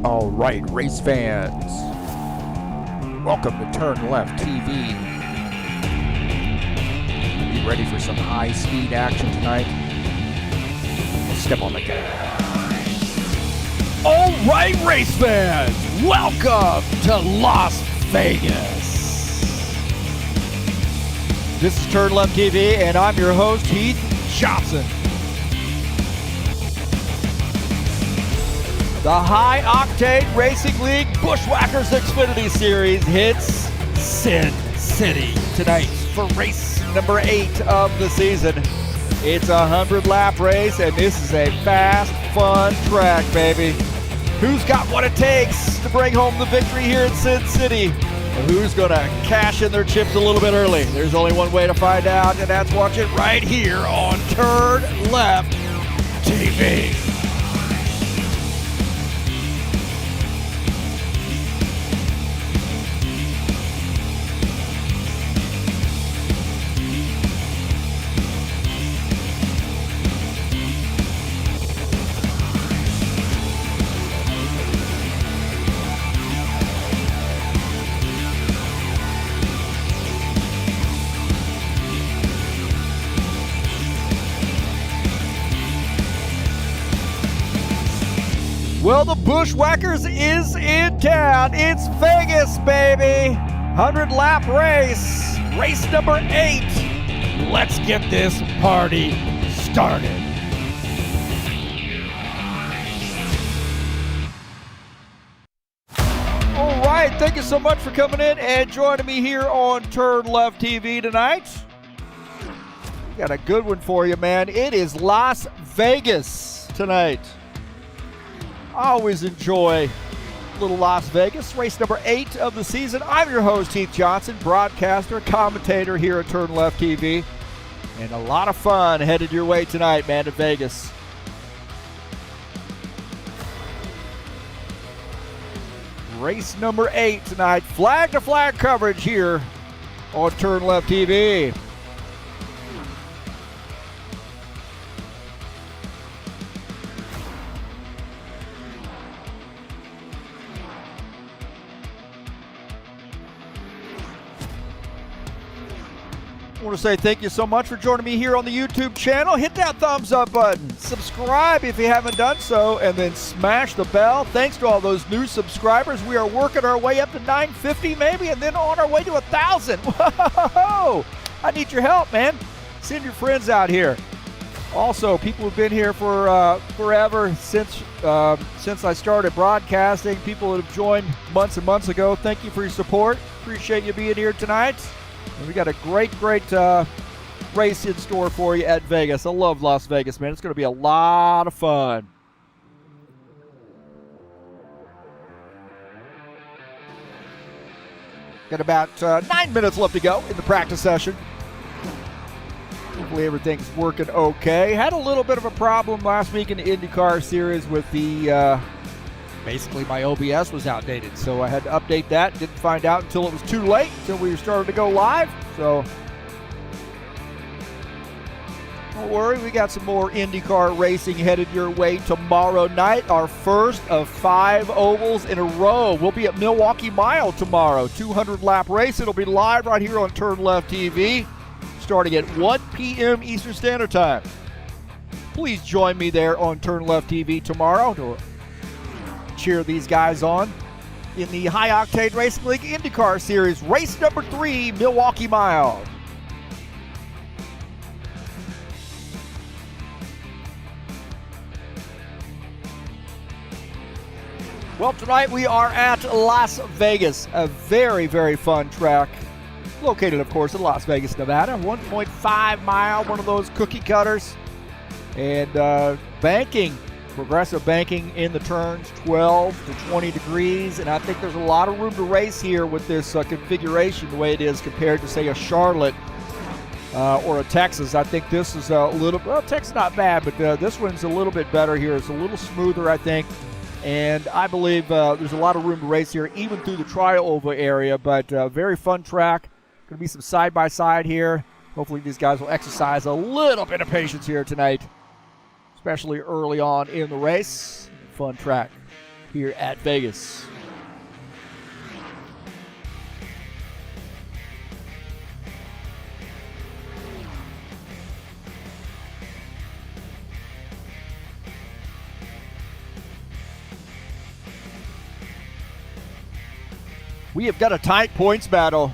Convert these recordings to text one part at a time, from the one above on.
All right, race fans, welcome to TurnLeftTV. You ready for some high-speed action tonight? Let's step on the gas. All right, race fans, welcome to Las Vegas. This is TurnLeftTV, and I'm your host, Heath Johnson. The high-octane Racing League Buschwackers Xfinity Series hits Sin City tonight for race number 8 of the season. It's a 100-lap race, and this is a fast, fun track, baby. Who's got what it takes to bring home the victory here in Sin City? And who's going to cash in their chips a little bit early? There's only one way to find out, and that's watch it right here on TurnLeftTV. Well, the Buschwackers is in town. It's Vegas, baby. 100-lap race. Race number 8. Let's get this party started. All right, thank you so much for coming in and joining me here on TurnLeftTV tonight. We got a good one for you, man. It is Las Vegas tonight. I always enjoy little Las Vegas, race number 8 of the season. I'm your host, Heath Johnson, broadcaster, commentator here at TurnLeftTV. And a lot of fun headed your way tonight, man, to Vegas. Race number 8 tonight, flag-to-flag coverage here on TurnLeftTV. I want to say thank you so much for joining me here on the YouTube channel. Hit that thumbs up button. Subscribe if you haven't done so, and then smash the bell. Thanks to all those new subscribers. We are working our way up to 950 maybe, and then on our way to 1,000. Whoa! I need your help, man. Send your friends out here. Also, people who've been here for forever since I started broadcasting, people that have joined months and months ago, thank you for your support. Appreciate you being here tonight. And we got a great race in store for you at Vegas. I love Las Vegas, man. It's going to be a lot of fun. Got about 9 minutes left to go in the practice session. Hopefully everything's working okay. Had a little bit of a problem last week in the IndyCar Series with the... basically, my OBS was outdated, so I had to update that. Didn't find out until it was too late, until we started to go live. So, don't worry, we got some more IndyCar racing headed your way tomorrow night. Our first of 5 ovals in a row. We'll be at Milwaukee Mile tomorrow. 200-lap race. It'll be live right here on TurnLeftTV, starting at 1 p.m. Eastern Standard Time. Please join me there on TurnLeftTV tomorrow to cheer these guys on in the High Octane Racing League IndyCar Series, race number 3, Milwaukee Mile. Well, tonight we are at Las Vegas, a very, very fun track, located, of course, in Las Vegas, Nevada. 1.5 mile, one of those cookie cutters, and banking. Progressive banking in the turns, 12 to 20 degrees, and I think there's a lot of room to race here with this configuration the way it is compared to, say, a Charlotte or a Texas. I think this is a little, well, Texas not bad, but this one's a little bit better here. It's a little smoother, I think, and I believe there's a lot of room to race here, even through the tri-oval area, but very fun track. Going to be some side-by-side here. Hopefully these guys will exercise a little bit of patience here tonight, especially early on in the race. Fun track. here at Vegas. We have got a tight points battle.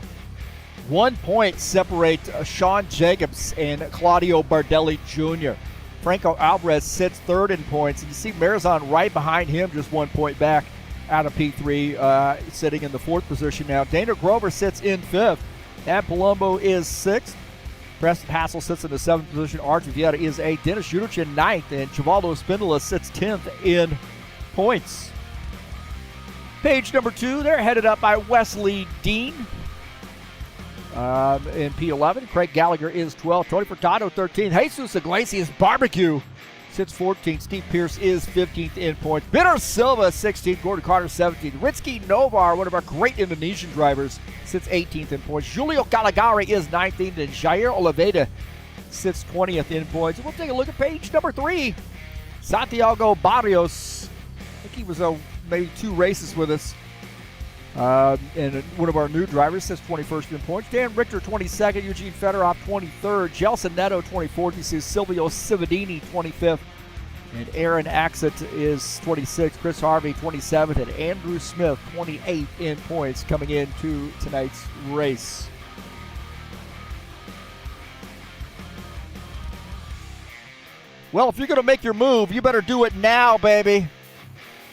1 point separates Sean Jacobs and Claudio Bardelli Jr. Franco Alvarez sits third in points. And you see Marizon right behind him, just 1 point back out of P3, sitting in the fourth position now. Dana Grover sits in fifth. Ab Palumbo is sixth. Preston Hassel sits in the seventh position. Archie Vieta is eighth. Dennis Judic in ninth. And Chivaldo Espindola sits 10th in points. Page number 2, they're headed up by Wesley Dean in P11. Craig Gallagher is 12th. Tony Furtado 13th. Jesus Iglesias Barbecue sits 14th. Steve Pierce is 15th in points. Bitter Silva 16th. Gordon Carter 17th. Rizky Novar, one of our great Indonesian drivers, sits 18th in points. Julio Galagari is 19th. And Jair Oliveira sits 20th in points. And we'll take a look at page number 3. Santiago Barrios. I think he was maybe 2 races with us. And one of our new drivers sits 21st in points. Dan Richter 22nd. Eugene Fedorov 23rd. Gelson Neto 24th. You see Silvio Cividini 25th. And Aaron Axett is 26th. Chris Harvey 27th. And Andrew Smith 28th in points coming into tonight's race. Well, if you're going to make your move, you better do it now, baby.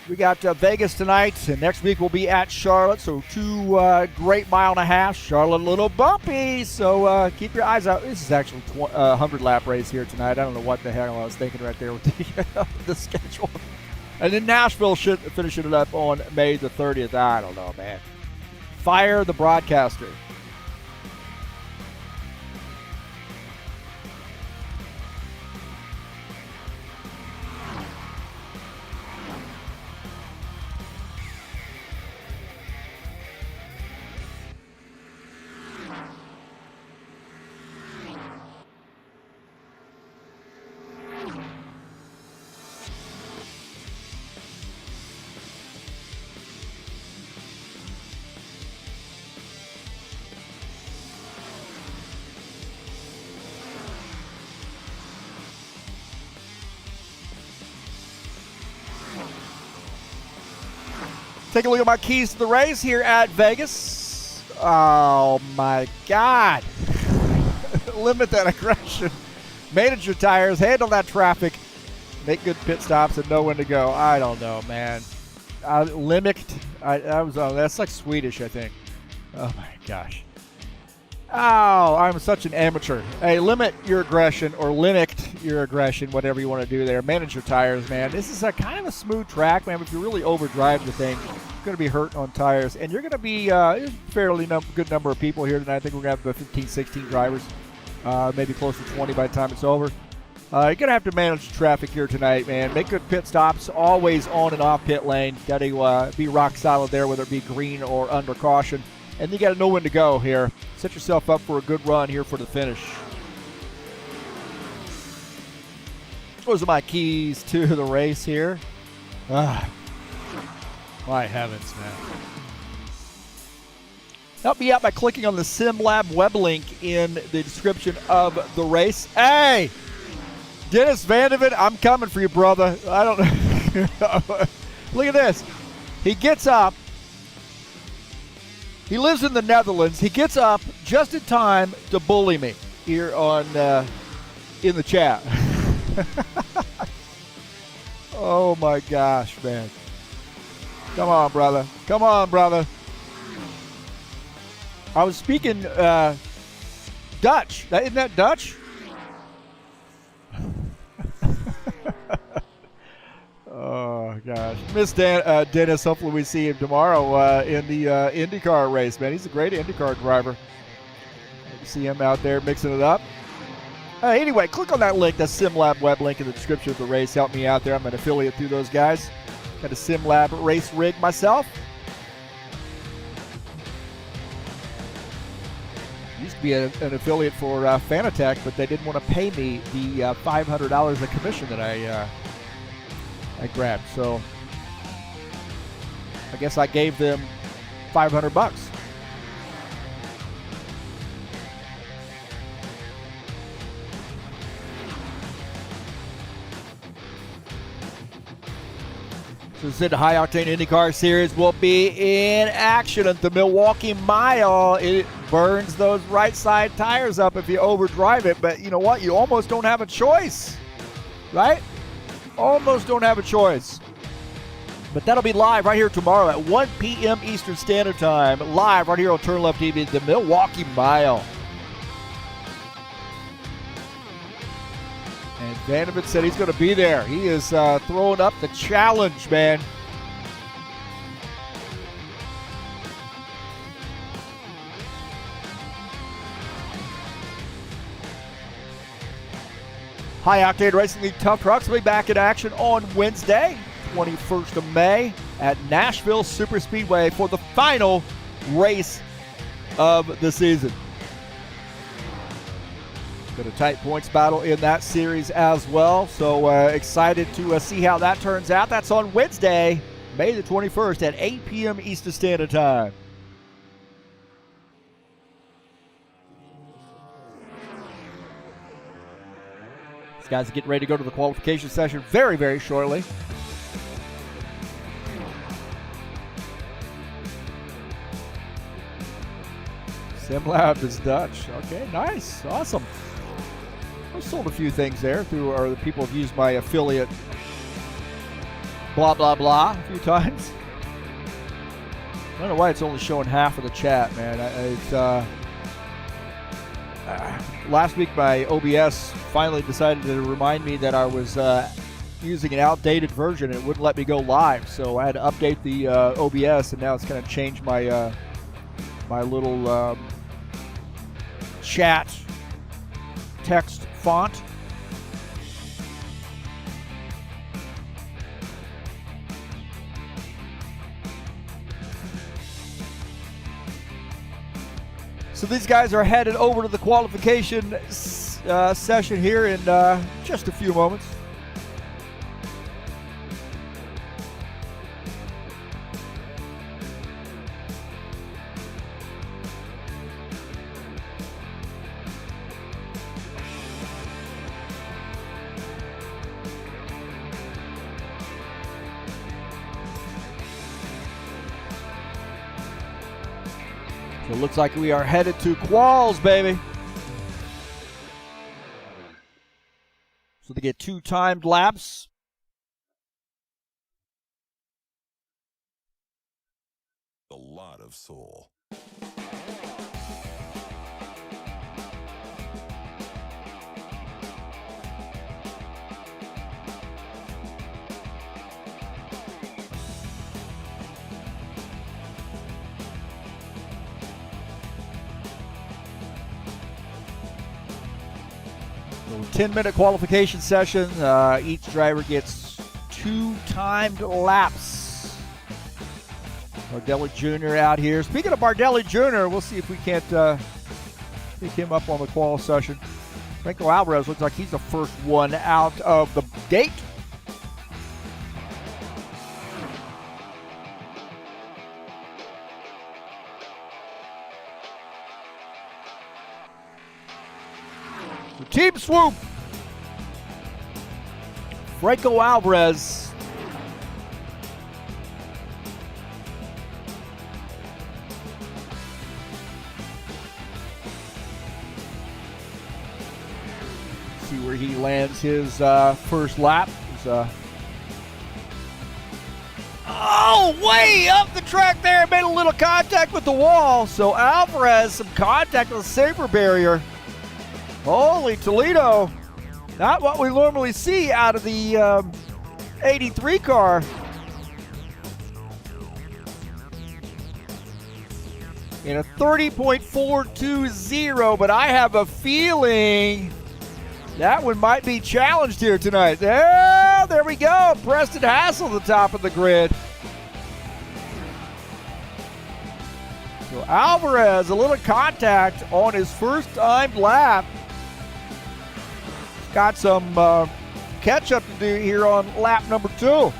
We got Vegas tonight, and next week we'll be at Charlotte, so 2 great mile and a half. Charlotte a little bumpy, so keep your eyes out. This is actually a 100-lap race here tonight. I don't know what the hell I was thinking right there with the schedule. And then Nashville should finish it up on May the 30th. I don't know, man. Fire the broadcaster. Take a look at my keys to the race here at Vegas. Oh, my God. Limit that aggression. Manage your tires. Handle that traffic. Make good pit stops and know when to go. I don't know, man. That's like Swedish, I think. Oh, my gosh. Oh, I'm such an amateur. Hey, limit your aggression or limit your aggression, whatever you want to do there. Manage your tires, man. This is a kind of a smooth track, man. If you really overdrive the thing, you're going to be hurting on tires. And you're going to be a fairly good number of people here tonight. I think we're going to have about 15, 16 drivers, maybe close to 20 by the time it's over. You're going to have to manage the traffic here tonight, man. Make good pit stops, always on and off pit lane. Got to be rock solid there, whether it be green or under caution. And you got to know when to go here. Set yourself up for a good run here for the finish. Those are my keys to the race here. My heavens, man. Help me out by clicking on the SimLab web link in the description of the race. Hey! Dennis Vanderven, I'm coming for you, brother. I don't know. Look at this. He gets up. He lives in the Netherlands. He gets up just in time to bully me here on in the chat. Oh, my gosh, man. Come on, brother. Come on, brother. I was speaking Dutch. Isn't that Dutch? Oh, gosh. Miss Dennis, hopefully we see him tomorrow in the IndyCar race, man. He's a great IndyCar driver. You see him out there mixing it up. Anyway, click on that link, that SimLab web link in the description of the race. Help me out there. I'm an affiliate through those guys. Got a SimLab race rig myself. Used to be an affiliate for Fanatec, but they didn't want to pay me the $500 a commission that I grabbed. So I guess I gave them $500. So the High Octane IndyCar Series will be in action at the Milwaukee Mile. It burns those right side tires up if you overdrive it, but you know what? You almost don't have a choice, right? Almost don't have a choice. But that'll be live right here tomorrow at 1 p.m. Eastern Standard Time, live right here on TurnLeftTV, the Milwaukee Mile. And Vanderbilt said he's going to be there. He is throwing up the challenge, man. High Octane Racing League Tough Trucks will be back in action on Wednesday, 21st of May at Nashville Super Speedway for the final race of the season. Got a tight points battle in that series as well, so excited to see how that turns out. That's on Wednesday, May the 21st at 8 p.m. Eastern Standard Time. These guys are getting ready to go to the qualification session very, very shortly. SimLab is Dutch. Okay, nice, awesome. I've sold a few things there through, or the people have used my affiliate blah blah blah a few times. I don't know why it's only showing half of the chat, man. Last week my OBS finally decided to remind me that I was using an outdated version and it wouldn't let me go live, so I had to update the OBS, and now it's kind of changed my my little chat text font. So these guys are headed over to the qualification session here in just a few moments. So it looks like we are headed to quals, baby. So they get 2 timed laps. A lot of soul. So 10-minute qualification session. Each driver gets 2 timed laps. Bardelli Jr. out here. Speaking of Bardelli Jr., we'll see if we can't pick him up on the qual session. Franco Alvarez looks like he's the first one out of the gate. The team swoop. Franco Alvarez. See where he lands his first lap. Oh, way up the track there. Made a little contact with the wall. So Alvarez, some contact with the safer barrier. Holy Toledo. Not what we normally see out of the 83 car. In a 30.420, but I have a feeling that one might be challenged here tonight. There we go. Preston Hassel at the top of the grid. So Alvarez, a little contact on his first timed lap. Got some catch up to do here on lap number 2.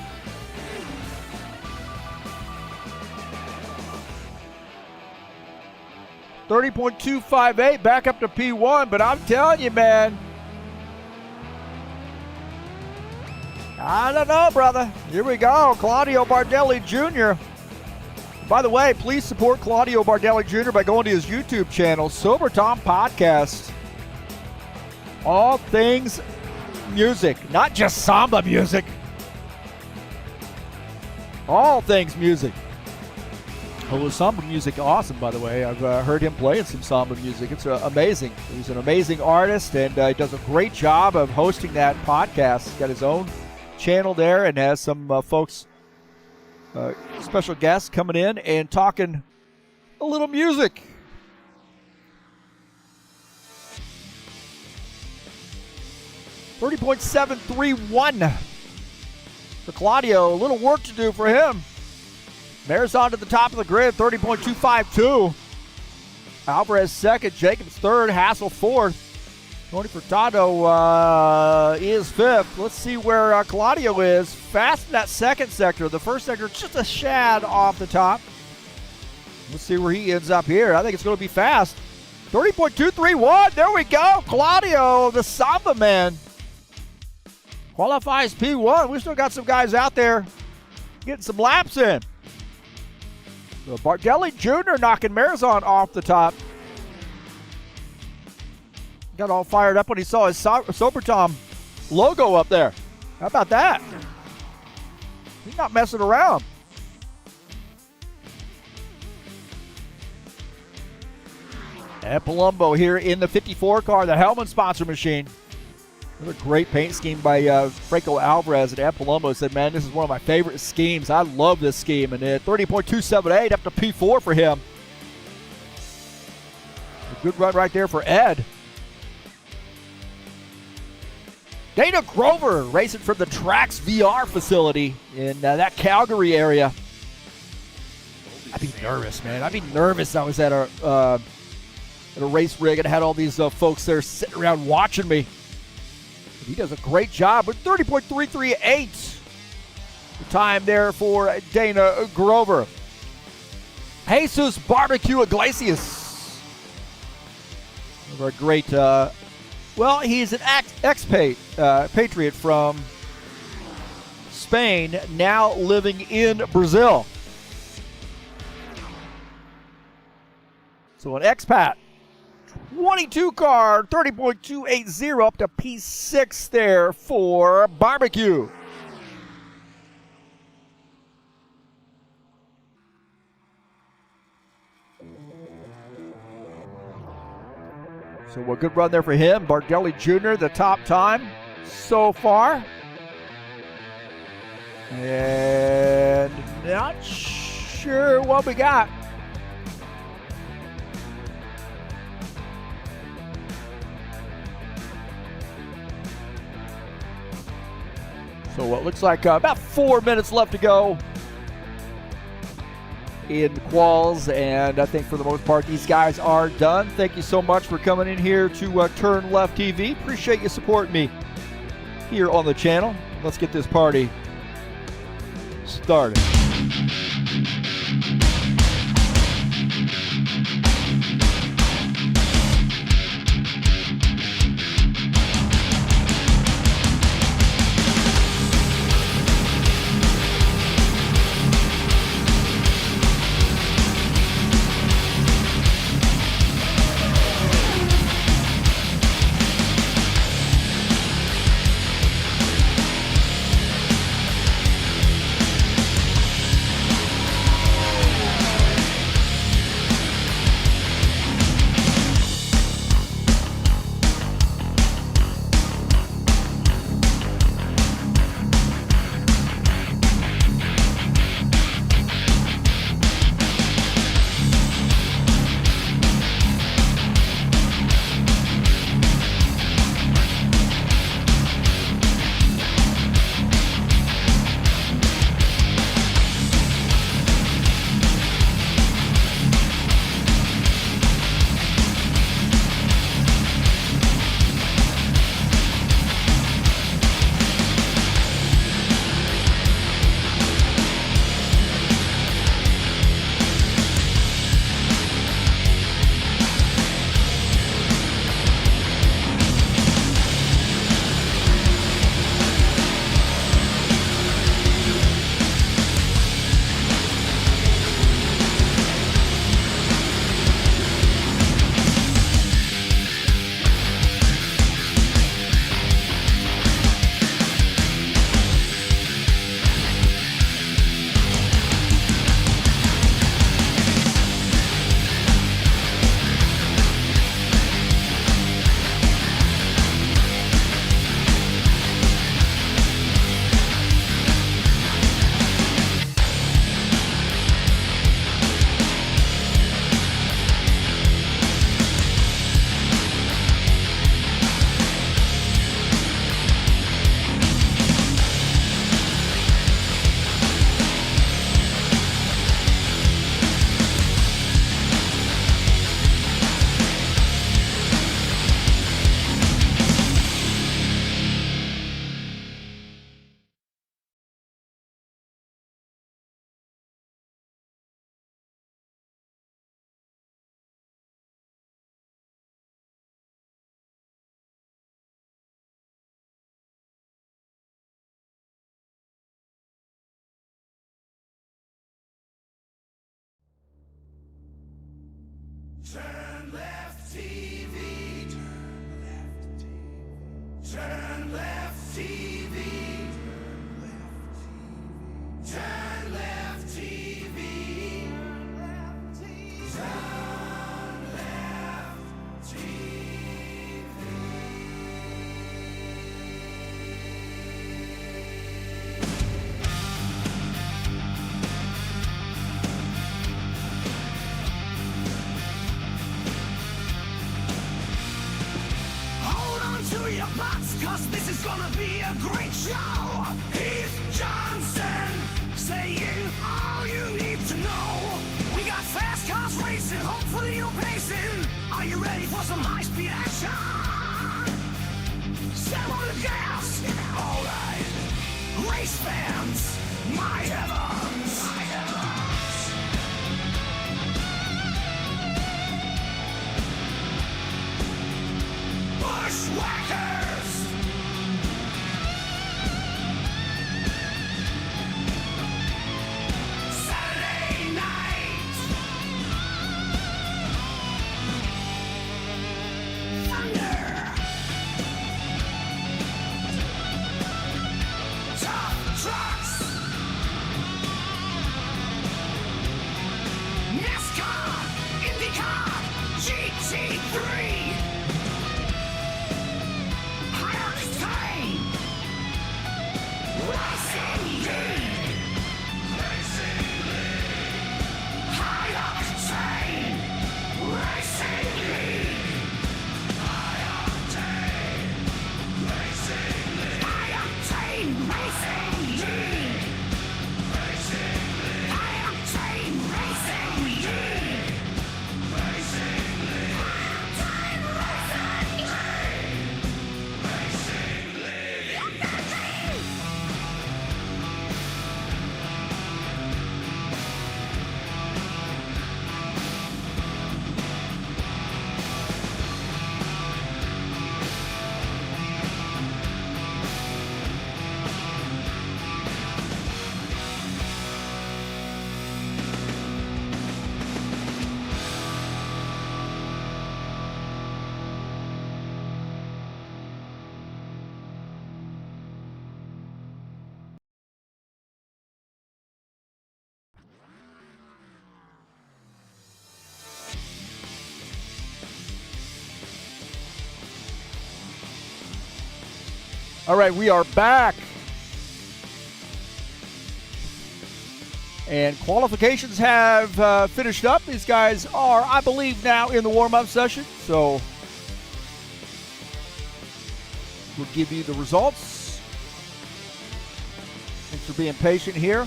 30.258 back up to P1, but I'm telling you, man, I don't know, brother. Here we go, Claudio Bardelli Jr. By the way, please support Claudio Bardelli Jr. by going to his YouTube channel, Sober Tom Podcast. All things music, not just samba music. All things music. Oh, samba music, awesome, by the way. I've heard him playing some samba music. It's amazing. He's an amazing artist, and he does a great job of hosting that podcast. He's got his own channel there and has some folks, special guests coming in and talking a little music. .731 for Claudio. A little work to do for him. Marizon to the top of the grid, 30.252. Alvarez second, Jacobs third, Hassel fourth. Tony Furtado is fifth. Let's see where Claudio is. Fast in that second sector. The first sector just a shad off the top. Let's see where he ends up here. I think it's going to be fast. 30.231. There we go. Claudio, the Samba man, qualifies P1. We still got some guys out there getting some laps in. So Bardelli Jr. knocking Marizon off the top. Got all fired up when he saw his Sober Tom logo up there. How about that? He's not messing around. And Palumbo here in the 54 car, the Hellman sponsor machine. Another great paint scheme by Franco Alvarez at Palumbo. Said, man, this is one of my favorite schemes. I love this scheme. And 30.278 up to P4 for him. A good run right there for Ed. Dana Grover racing from the Trax VR facility in that Calgary area. I'd be nervous, man. I'd be nervous. I was at a race rig and had all these folks there sitting around watching me. He does a great job with 30.338. The time there for Dana Grover. Jesus Barbecue Iglesias. A great, well, he's an expatriate from Spain, now living in Brazil. So an expat. 22 car, 30.280 up to P6 there for Barbecue. So a good run there for him. Bardelli Jr., the top time so far. And not sure what we got. So what looks like about 4 minutes left to go in quals, and I think for the most part these guys are done. Thank you so much for coming in here to TurnLeftTV. Appreciate you supporting me here on the channel. Let's get this party started. TurnLeftTV. TurnLeftTV. TurnLeftTV. TurnLeftTV. Cause this is gonna be a great show. Heath Johnson saying all you need to know. We got fast cars racing, hopefully you're pacing. Are you ready for some high-speed action? Step on the gas. Alright. Race fans, my heavens. My heavens. Buschwackers. Nascar, Indycar, GT3, high-octane, racing league, high-octane, racing league, high-octane, racing league, high-octane, racing league. All right, we are back. And qualifications have finished up. These guys are, I believe, now in the warm-up session. So we'll give you the results. Thanks for being patient here.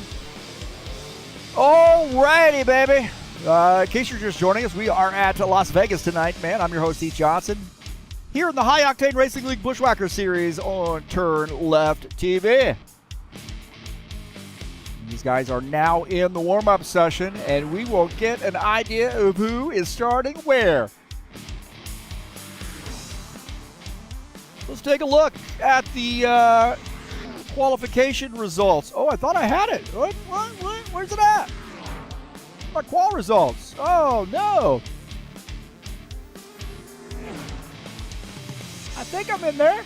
All righty, baby. In case you're just joining us, we are at Las Vegas tonight, man. I'm your host, Heath Johnson. Here in the High Octane Racing League Buschwackers Series on TurnLeftTV. These guys are now in the warm-up session, and we will get an idea of who is starting where. Let's take a look at the qualification results. Oh, I thought I had it. What? Where's it at? My qual results. Oh, no. I think I'm in there.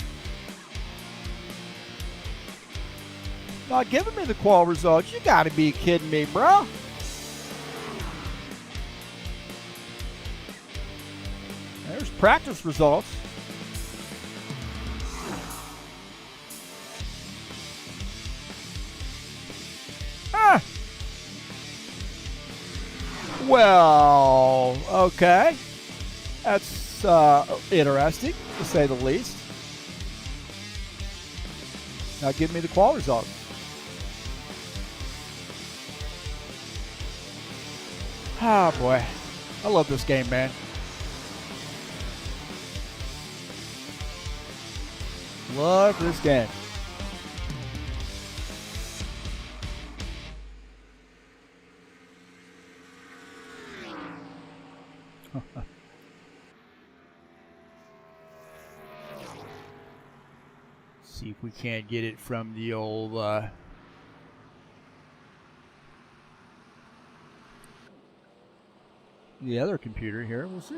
Not giving me the qual results. You gotta be kidding me, bro. There's practice results. Ah. Well, okay. That's interesting, to say the least. Now give me the qual results. Ah, boy. I love this game, man. Love this game. See if we can't get it from the old the other computer here. We'll see.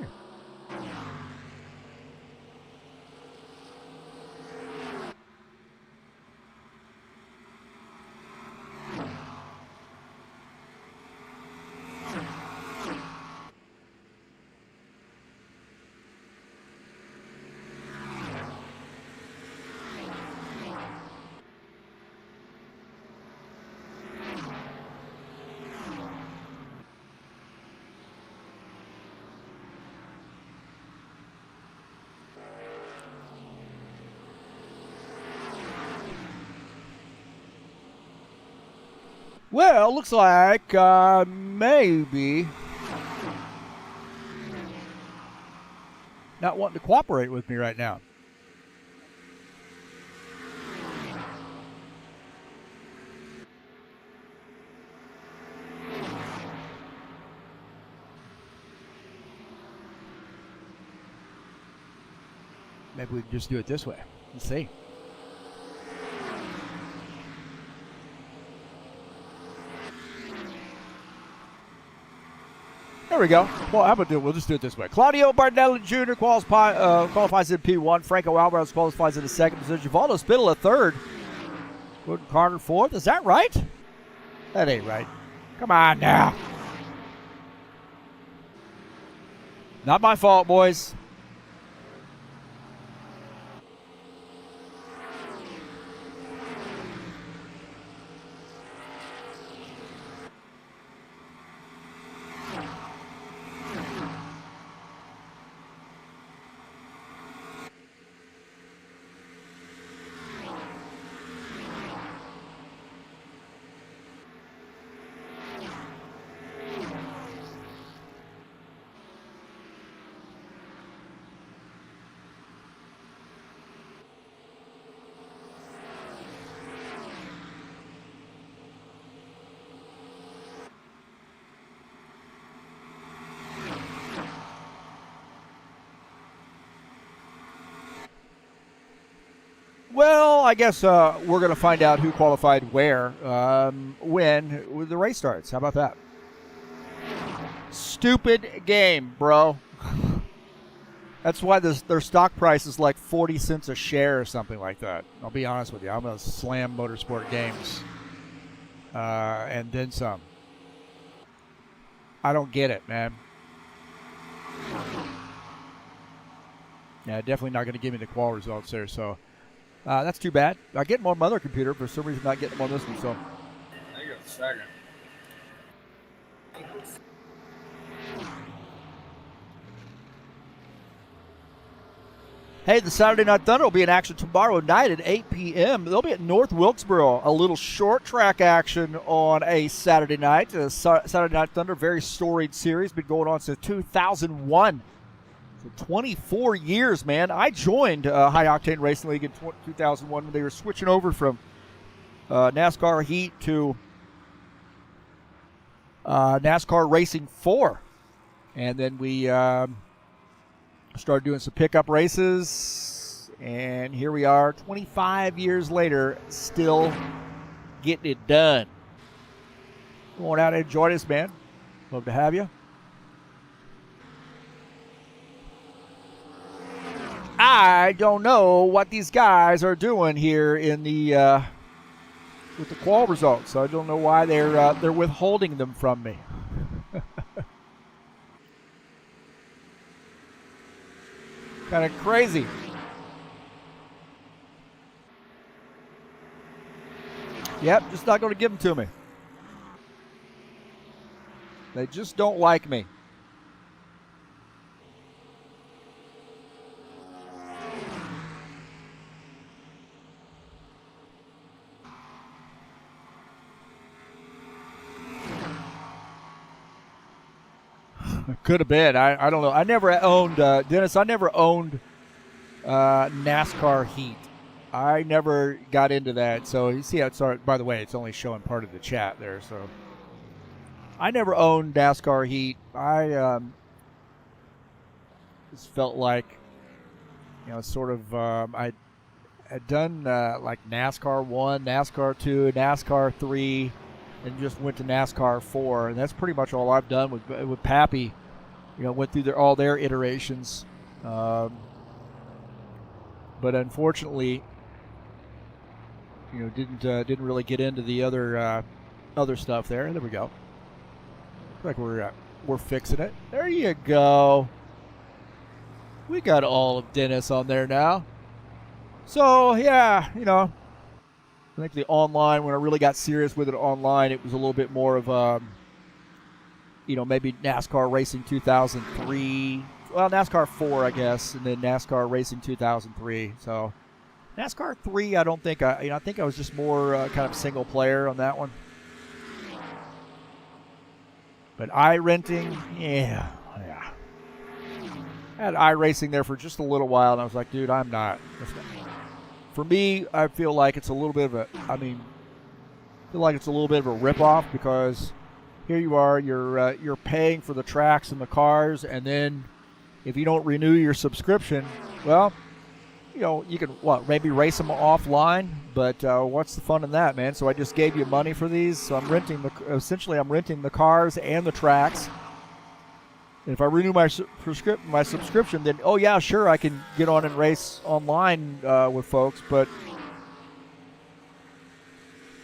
Well, looks like maybe not wanting to cooperate with me right now. Maybe we can just do it this way. Let's see. There we go. Well, how about we'll just do it this way. Claudio Bardelli Jr. qualifies in P1. Franco Alvarez qualifies in the second position. Valdo Spittle third. Gordon Carter fourth. Is that right? That ain't right. Come on now. Not my fault, boys. Well, I guess we're going to find out who qualified where, when the race starts. How about that? Stupid game, bro. That's why their stock price is like 40 cents a share or something like that. I'll be honest with you. I'm going to slam Motorsport Games and then some. I don't get it, man. Yeah, definitely not going to give me the qual results there, so... that's too bad. I get them on my other computer. For some reason, not getting them on this one. So, I got a second. hey, the Saturday Night Thunder will be in action tomorrow night at 8 p.m. They'll be at North Wilkesboro. A little short track action on a Saturday night. Saturday Night Thunder, very storied series, been going on since 2001. 24 years, man. I joined High Octane Racing League in 2001 when they were switching over from NASCAR Heat to NASCAR Racing 4. And then we started doing some pickup races. And here we are 25 years later, still getting it done. Come on out and join us, man. Love to have you. I don't know what these guys are doing here in the with the qual results. I don't know why they're withholding them from me. Kind of crazy. Yep, just not going to give them to me. They just don't like me. Could have been. I don't know. I never owned, Dennis, I never owned NASCAR Heat. I never got into that. So you see how it started. By the way, it's only showing part of the chat there. So I never owned NASCAR Heat. I just felt like, sort of, I had done like NASCAR 1, NASCAR 2, NASCAR 3, and just went to NASCAR 4. And that's pretty much all I've done with Pappy went through all their iterations. But unfortunately, didn't really get into the other stuff there. There we go. Looks like we're fixing it. There you go. We got all of Dennis on there now. So yeah, I think the online, when I really got serious with it online, it was a little bit more of maybe NASCAR Racing 2003. Well, NASCAR 4, I guess, and then NASCAR Racing 2003. So NASCAR 3, I don't think I think I was just more kind of single player on that one. But iRenting, yeah. I had iRacing there for just a little while, and I was like, dude, I'm not. For me, I feel like it's a little bit of a ripoff, because here you are, you're paying for the tracks and the cars, and then if you don't renew your subscription, well, you can maybe race them offline, but what's the fun in that, man? So I just gave you money for these, so I'm renting the cars and the tracks. And if I renew my subscription, then oh yeah, sure, I can get on and race online with folks, but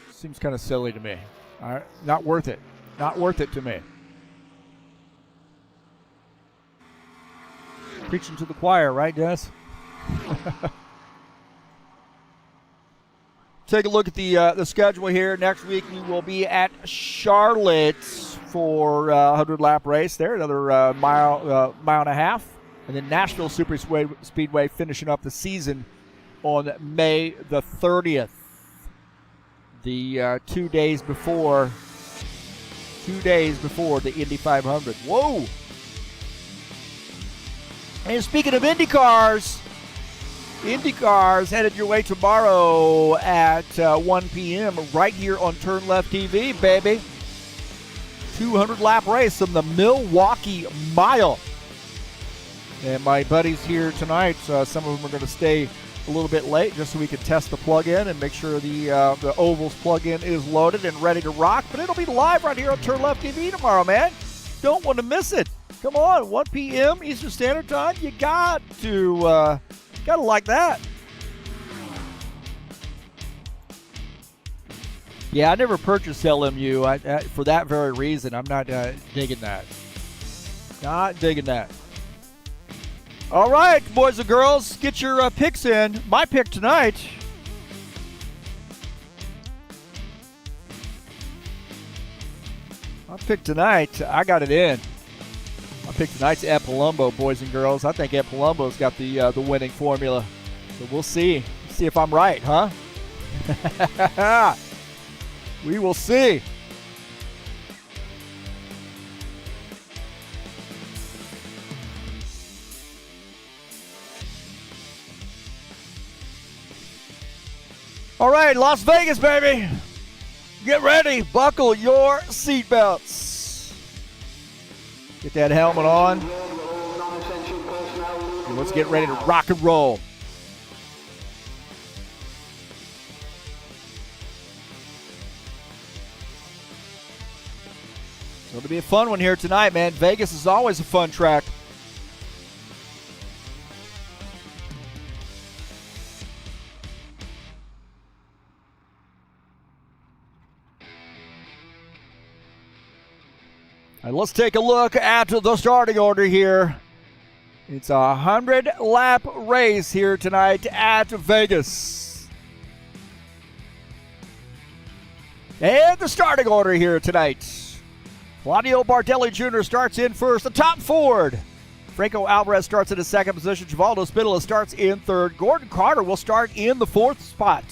it seems kind of silly to me. All right, not worth it. Not worth it to me. Preaching to the choir, right, Dennis? Take a look at the schedule here. Next week we will be at Charlotte for a 100-lap race there, another mile and a half. And then Nashville Super Speedway finishing up the season on May the 30th. The 2 days before the Indy 500. Whoa! And speaking of Indy cars headed your way tomorrow at 1 p.m. right here on TurnLeftTV, baby. 200-lap race on the Milwaukee Mile. And my buddies here tonight, some of them are going to stay a little bit late just so we can test the plug-in and make sure the Ovals plug-in is loaded and ready to rock. But it'll be live right here on TurnLeftTV tomorrow, man. Don't want to miss it. Come on, 1 p.m. Eastern Standard Time. You got to like that. Yeah, I never purchased LMU for that very reason. I'm not digging that. Not digging that. All right, boys and girls, get your picks in. My pick tonight. I got it in. My pick tonight's Ed Palumbo, boys and girls. I think Ed Palumbo's got the winning formula. So we'll see. See if I'm right, huh? We will see. All right, Las Vegas, baby. Get ready. Buckle your seatbelts. Get that helmet on. And let's get ready to rock and roll. So it'll be a fun one here tonight, man. Vegas is always a fun track. And let's take a look at the starting order here. It's a 100-lap race here tonight at Vegas. And the starting order here tonight. Claudio Bardelli Jr. starts in first, the top Ford. Franco Alvarez starts in the second position. Givaldo Spinola starts in third. Gordon Carter will start in the fourth spot.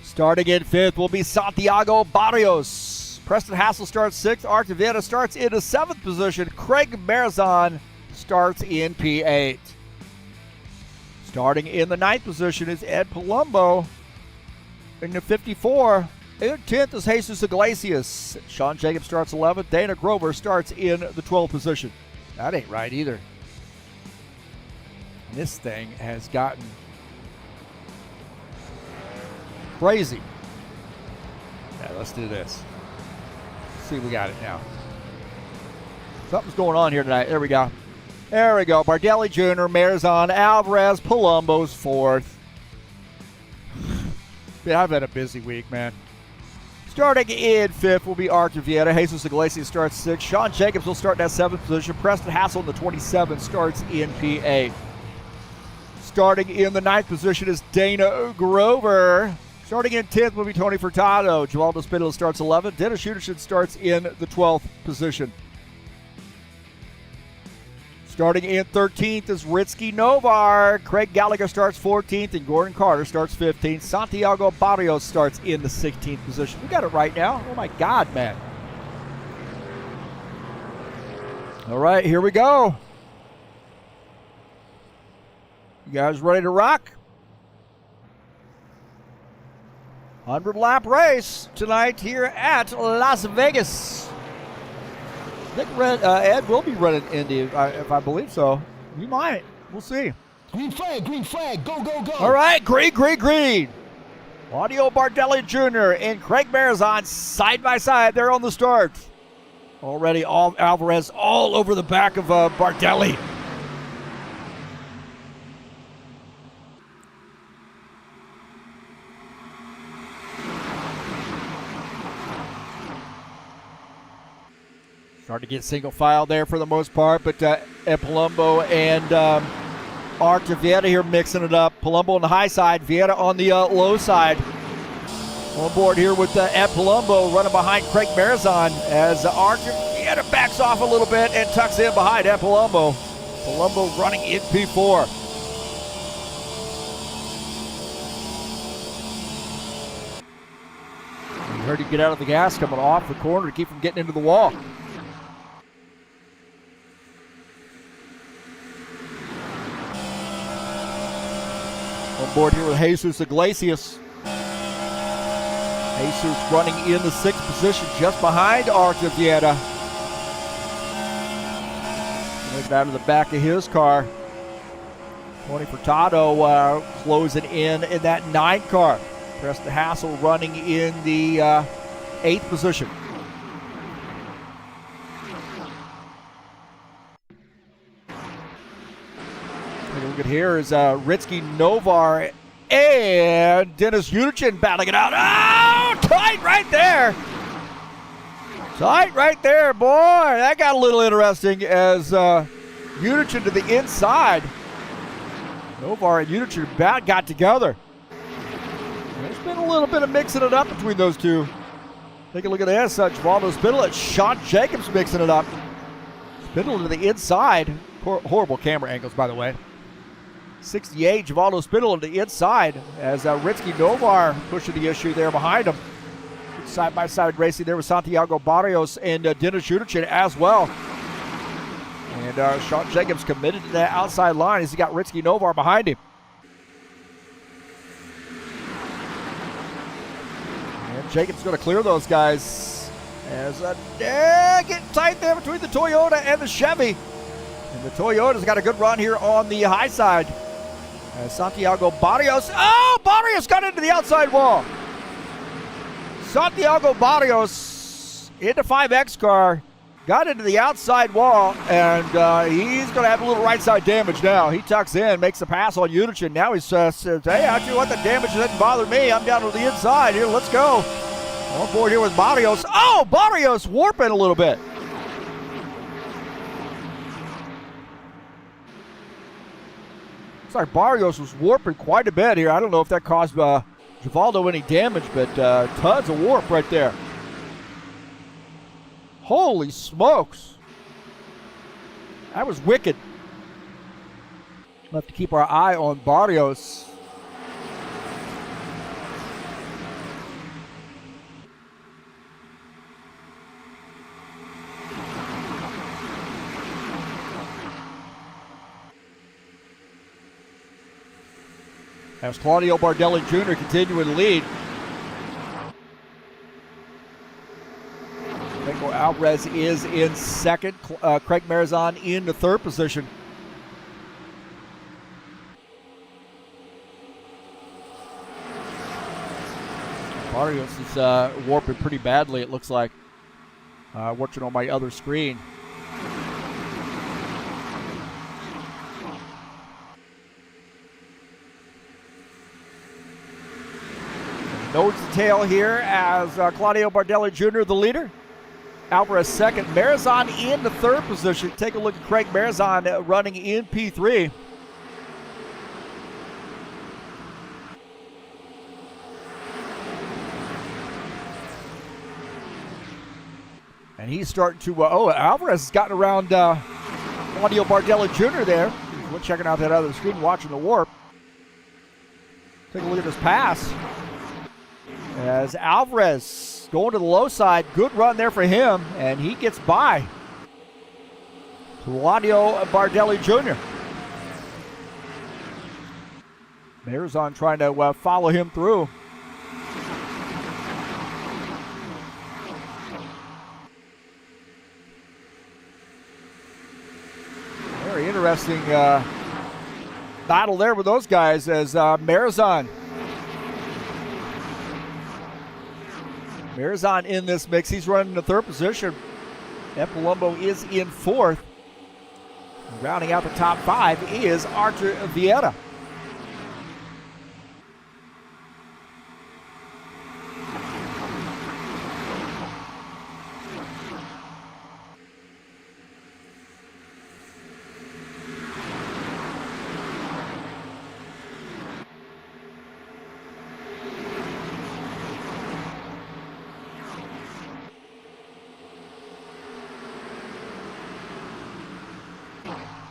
Starting in fifth will be Santiago Barrios. Preston Hassel starts sixth. Art Vieira starts in the seventh position. Craig Marzon starts in P8. Starting in the ninth position is Ed Palumbo. In the 54, in 10th is Jesus Iglesias. Sean Jacobs starts 11th. Dana Grover starts in the 12th position. That ain't right either. This thing has gotten crazy. Yeah, let's do this. See, we got it now. Something's going on here tonight. There we go. There we go. Bardelli Jr., Marzon, Alvarez, Palumbo's fourth. Yeah, I've had a busy week, man. Starting in fifth will be Artur Vieta. Jesus Iglesias starts sixth. Sean Jacobs will start in that seventh position. Preston Hassel in the 27th starts in P8. Starting in the ninth position is Dana Grover. Starting in 10th will be Tony Furtado. Givaldo Spindler starts 11th. Dennis Uderson starts in the 12th position. Starting in 13th is Ritsky Novar. Craig Gallagher starts 14th, and Gordon Carter starts 15th. Santiago Barrios starts in the 16th position. We got it right now. Oh, my God, man. All right, here we go. You guys ready to rock? 100-lap race tonight here at Las Vegas. I think Ed will be running Indy, if I believe so. You might. We'll see. Green flag, go, go, go. All right, green. Claudio Bardelli Jr. and Craig Marzon side by side. They're on the start. Already Alvarez all over the back of Bardelli. Starting to get single file there for the most part, but Palumbo and Artur Vieta here mixing it up. Palumbo on the high side, Vieta on the low side. On board here with Ed Palumbo running behind Craig Marzon as Artur Vieta backs off a little bit and tucks in behind Ed Palumbo. Palumbo running in P4. You heard him get out of the gas coming off the corner to keep from getting into the wall. On board here with Jesus Iglesias. Jesus running in the 6th position just behind Artur Vieta. Moving out of the back of his car. Tony Furtado closing in that 9th car. Preston Hassel running in the 8th position. Look at here is Ritsky Novar and Dennis Uderson battling it out. Oh, tight right there. Tight right there, boy. That got a little interesting as Uderson to the inside. Novar and Uderson about got together. There's been a little bit of mixing it up between those two. Take a look at this. Givaldo Spindler and Sean Jacobs mixing it up. Spindler to the inside. Horrible camera angles, by the way. 68, Givaldo Spindler to the inside as Ritsky Novar pushing the issue there behind him. Side-by-side racing there with Santiago Barrios and Dennis Uderson as well. And Sean Jacobs committed to that outside line as he got Ritsky Novar behind him. And Jacobs going to clear those guys as getting tight there between the Toyota and the Chevy. And the Toyota's got a good run here on the high side. Santiago Barrios. Oh, Barrios got into the outside wall. Santiago Barrios into 5X car. Got into the outside wall, and he's going to have a little right side damage now. He tucks in, makes a pass on Uderson. Now he says, hey, I tell you what, the damage doesn't bother me. I'm down to the inside here. Let's go. On board here with Barrios. Oh, Barrios warping a little bit. Looks like Barrios was warping quite a bit here. I don't know if that caused Givaldo any damage, but tons of warp right there. Holy smokes. That was wicked. We'll have to keep our eye on Barrios. As Claudio Bardelli Jr. continuing to lead. Nico Alvarez is in second. Craig Marzon in the 3rd position. Barrios is warping pretty badly, it looks like. Watching on my other screen. Nose to tail here as Claudio Bardelli Jr. the leader. Alvarez second. Marizon in the third position. Take a look at Craig Marizon running in P3. And he's starting to, Alvarez has gotten around Claudio Bardelli Jr. there. We're checking out that other screen, watching the warp. Take a look at this pass. As Alvarez going to the low side, good run there for him, and he gets by Claudio Bardelli Jr. Marizon trying to follow him through. Very interesting battle there with those guys as Marizon in this mix. He's running the third position. And Palumbo is in fourth. Rounding out the top five is Archer Vieira.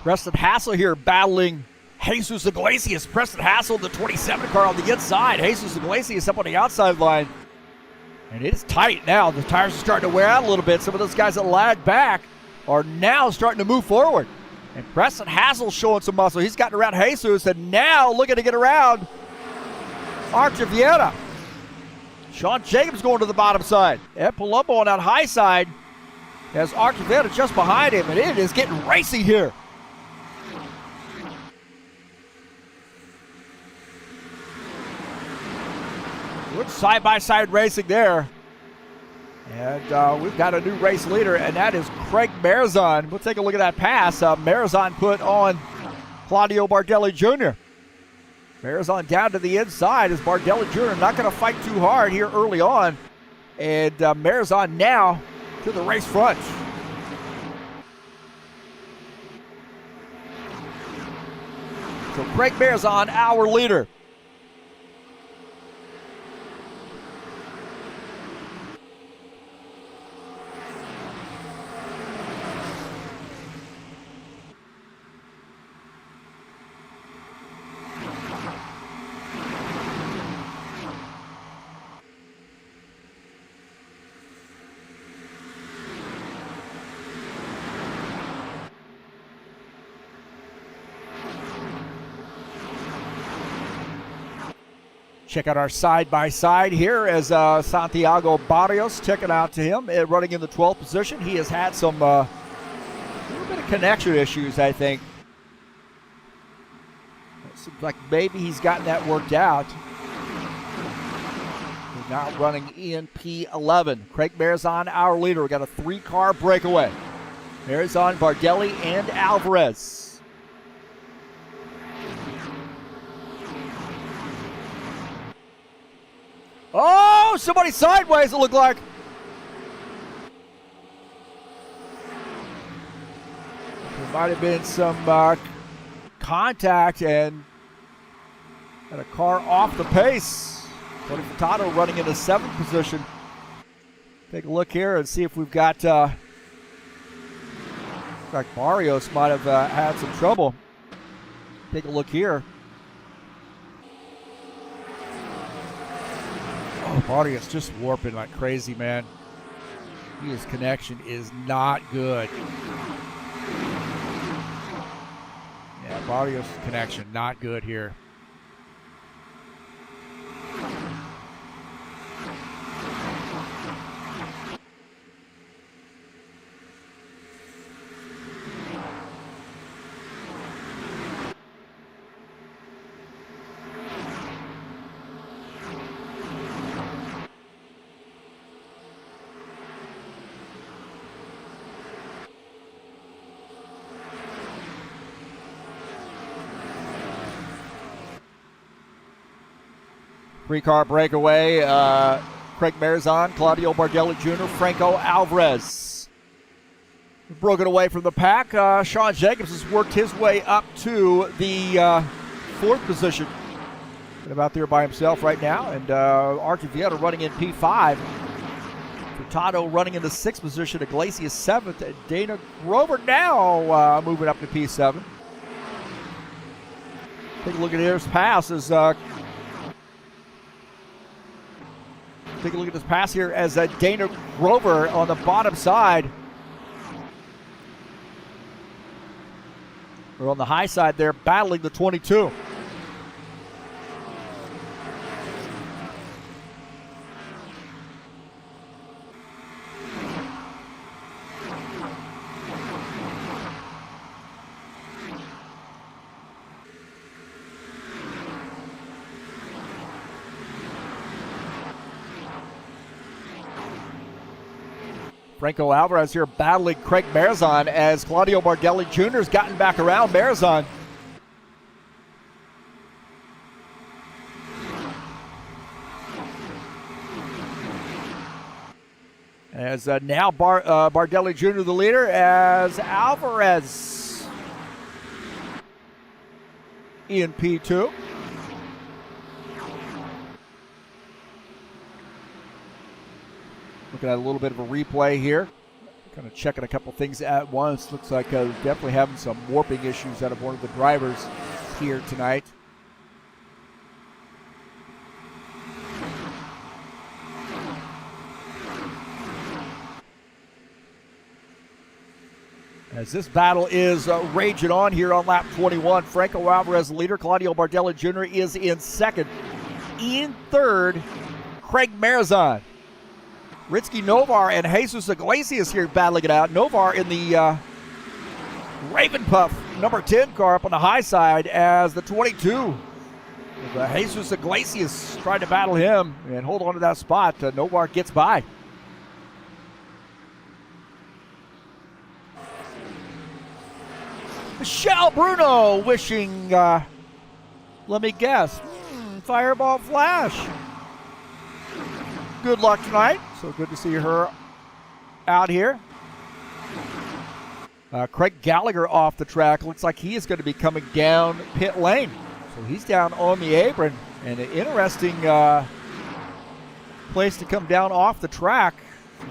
Preston Hassel here battling Jesus Iglesias. Preston Hassel, the 27 car on the inside. Jesus Iglesias up on the outside line. And it is tight now. The tires are starting to wear out a little bit. Some of those guys that lagged back are now starting to move forward. And Preston Hassel showing some muscle. He's gotten around Jesus and now looking to get around Archer Vieira. Sean Jacobs going to the bottom side. Ed Palumbo on that high side has Archer Vieira just behind him. And it is getting racy here. Good side-by-side racing there. And we've got a new race leader, and that is Craig Marizon. We'll take a look at that pass. Marizon put on Claudio Bardelli Jr. Marizon down to the inside as Bardelli Jr. not going to fight too hard here early on. And Marizon now to the race front. So Craig Marizon, our leader. Check out our side-by-side here as Santiago Barrios checking out to him, running in the 12th position. He has had some a little bit of connection issues, I think. It seems like maybe he's gotten that worked out. He's now running in P11. Craig Marizon, our leader. We got a 3-car breakaway. Marizon, Bardelli, and Alvarez. Oh, somebody sideways, it looked like. There might have been some contact and a car off the pace. Tony Furtado running in the 7th position. Take a look here and see if we've got, in fact, Barrios might have had some trouble. Take a look here. Oh, Barrios just warping like crazy, man. His connection is not good. Yeah, Barrios' connection not good here. Three-car breakaway. Craig Marizon, Claudio Bardelli Jr., Franco Alvarez. Broken away from the pack. Sean Jacobs has worked his way up to the fourth position. Been about there by himself right now. And Archie Vieta running in P5. Furtado running in the sixth position. Iglesias seventh. And Dana Grover now moving up to P7. Take a look at his pass as take a look at this pass here as Dana Grover on the bottom side. Or on the high side there, battling the 22. Franco Alvarez here battling Craig Marizon as Claudio Bardelli Jr. has gotten back around Marizon. As now Bardelli Jr. the leader as Alvarez in P2. Looking at a little bit of a replay here. Kind of checking a couple things at once. Looks like definitely having some warping issues out of one of the drivers here tonight. As this battle is raging on here on lap 21, Franco Alvarez leader, Claudio Bardelli Jr. is in second. In third, Craig Marizon. Ritsky Novar and Jesus Iglesias here battling it out. Novar in the Raven Puff number 10 car up on the high side as the 22. Jesus Iglesias trying to battle him and hold on to that spot. Novar gets by. Michelle Bruno wishing, let me guess, Fireball Flash. Good luck tonight. So good to see her out here. Craig Gallagher off the track. Looks like he is going to be coming down pit lane. So he's down on the apron. And an interesting place to come down off the track.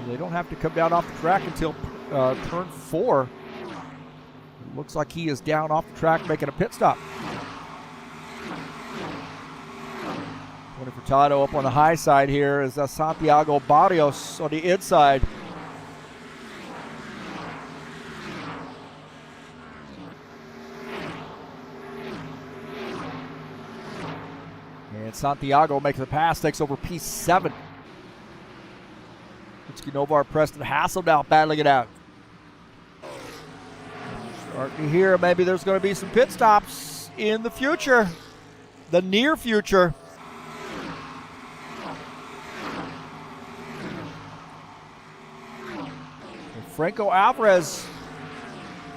They don't have to come down off the track until turn 4. It looks like he is down off the track making a pit stop. Tony Furtado up on the high side here is Santiago Barrios on the inside. And Santiago makes the pass, takes over P7. It's Novar, Preston Hassel now battling it out. Starting to hear maybe there's going to be some pit stops in the future, the near future. Franco Alvarez,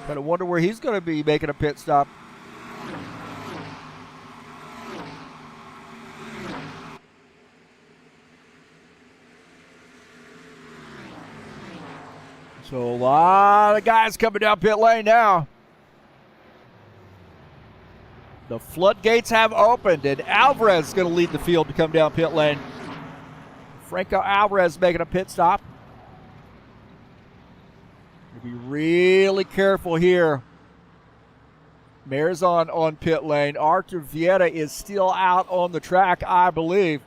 kind of wonder where he's going to be making a pit stop. So a lot of guys coming down pit lane now. The floodgates have opened, and Alvarez is going to lead the field to come down pit lane. Franco Alvarez making a pit stop. Be really careful here. Marizon on pit lane. Artur Vieta is still out on the track, I believe.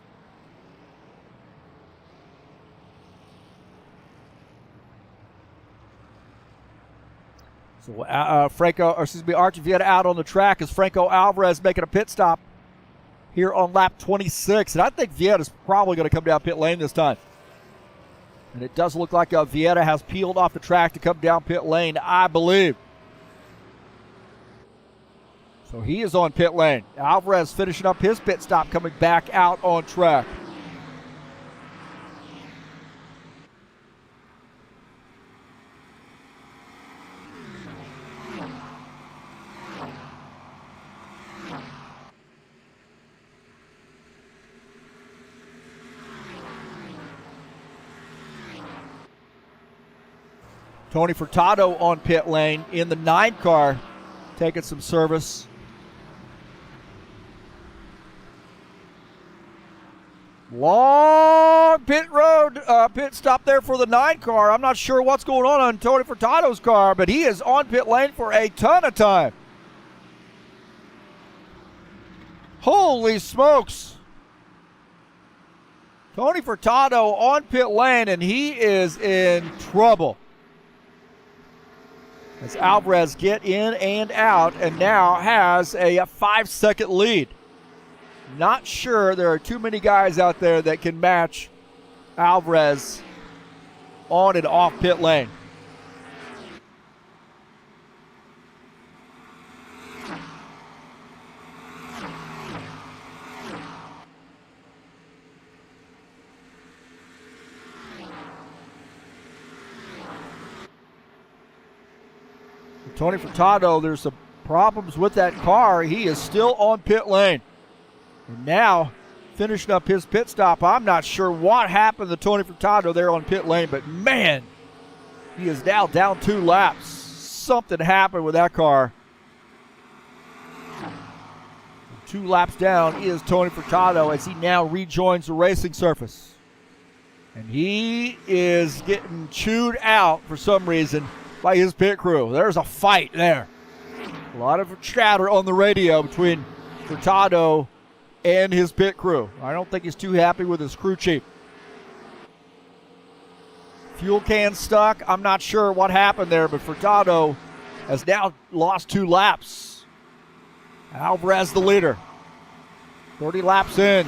So Artur Vieta out on the track as Franco Alvarez making a pit stop here on lap 26. And I think Vieta is probably going to come down pit lane this time. And it does look like Vieta has peeled off the track to come down pit lane, I believe. So he is on pit lane. Alvarez finishing up his pit stop, coming back out on track. Tony Furtado on pit lane in the 9 car, taking some service. Long pit stop there for the 9 car. I'm not sure what's going on Tony Furtado's car, but he is on pit lane for a ton of time. Holy smokes. Tony Furtado on pit lane, and he is in trouble. As Alvarez get in and out, and now has a 5-second lead. Not sure there are too many guys out there that can match Alvarez on and off pit lane. Tony Furtado, there's some problems with that car. He is still on pit lane. And now, finishing up his pit stop, I'm not sure what happened to Tony Furtado there on pit lane, but man, he is now down 2 laps. Something happened with that car. 2 laps down is Tony Furtado as he now rejoins the racing surface. And he is getting chewed out for some reason by his pit crew. There's a fight there. A lot of chatter on the radio between Furtado and his pit crew. I don't think he's too happy with his crew chief. Fuel can stuck. I'm not sure what happened there, but Furtado has now lost 2 laps. Alvarez the leader. 30 laps in.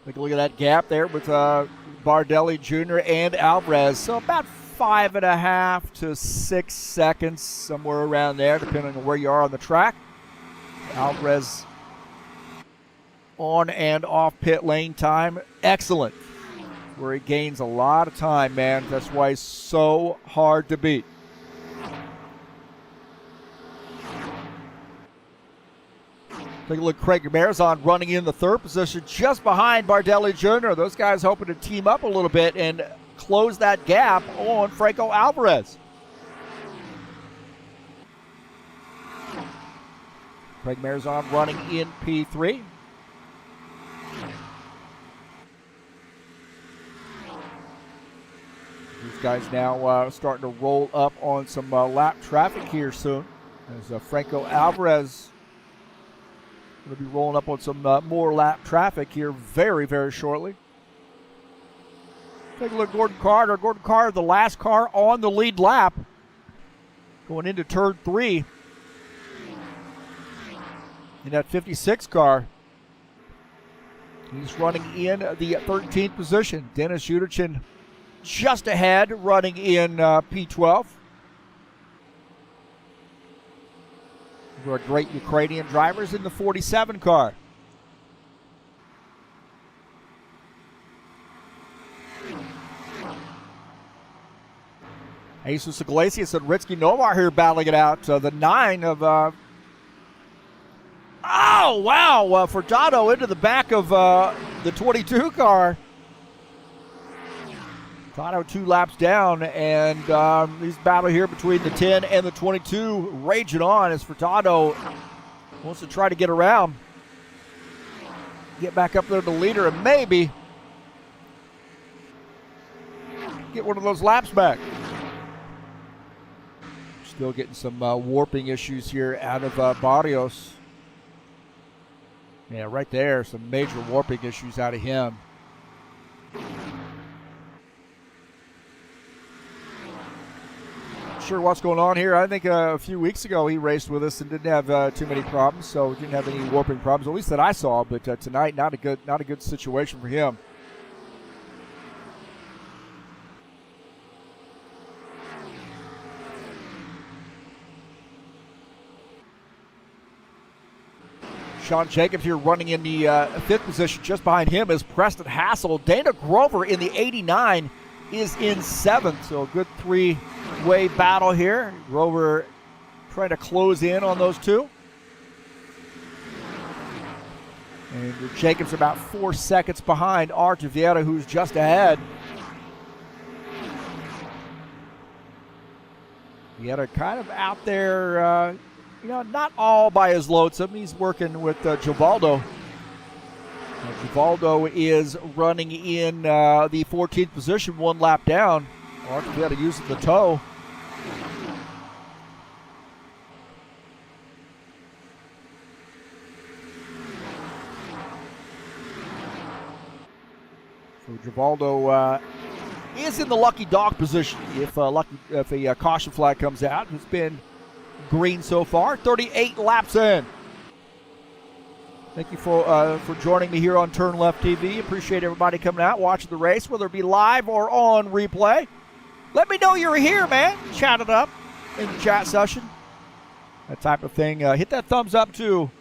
Take a look at that gap there with Bardelli Jr. and Alvarez. So about 5.5 to 6 seconds, somewhere around there, depending on where you are on the track. Alvarez on and off pit lane time, excellent. Where he gains a lot of time, man. That's why he's so hard to beat. Take a look, Craig Marizon running in the 3rd position just behind Bardelli Jr. Those guys hoping to team up a little bit and close that gap on Franco Alvarez. Craig Marizon running in P3. These guys now starting to roll up on some lap traffic here soon. As Franco Alvarez going to be rolling up on some more lap traffic here very, very shortly. Take a look at Gordon Carter. Gordon Carter, the last car on the lead lap, going into turn 3 in that 56 car. He's running in the 13th position. Denis Yudichin just ahead, running in P12. There are great Ukrainian drivers in the 47 car. Jesus Iglesias and Ritsky Novar here battling it out. The 9 of... oh, wow! Furtado into the back of the 22 car. Furtado 2 laps down, and these battle here between the 10 and the 22 raging on as Furtado wants to try to get around. Get back up there to the leader and maybe get one of those laps back. Still getting some warping issues here out of Barrios. Yeah, right there, some major warping issues out of him. Sure what's going on here. I think a few weeks ago he raced with us and didn't have too many problems, so didn't have any warping problems, at least that I saw. But tonight, not a good situation for him. Sean Jacobs here running in the 5th position. Just behind him is Preston Hassel. Dana Grover in the 89 is in 7th. So a good 3-way battle here. Grover trying to close in on those two. And Jacobs about 4 seconds behind Art Vieta, who's just ahead. Vieta kind of out there, not all by his lonesome. He's working with Givaldo. Givaldo is running in the 14th position, 1 lap down. Art Vieta using the toe. So Givaldo is in the lucky dog position if a caution flag comes out. It's been green so far. 38 laps in. Thank you for joining me here on TurnLeftTV. Appreciate everybody coming out, watching the race, whether it be live or on replay. Let me know you're here, man. Chat it up in the chat session. That type of thing. Hit that thumbs up, too.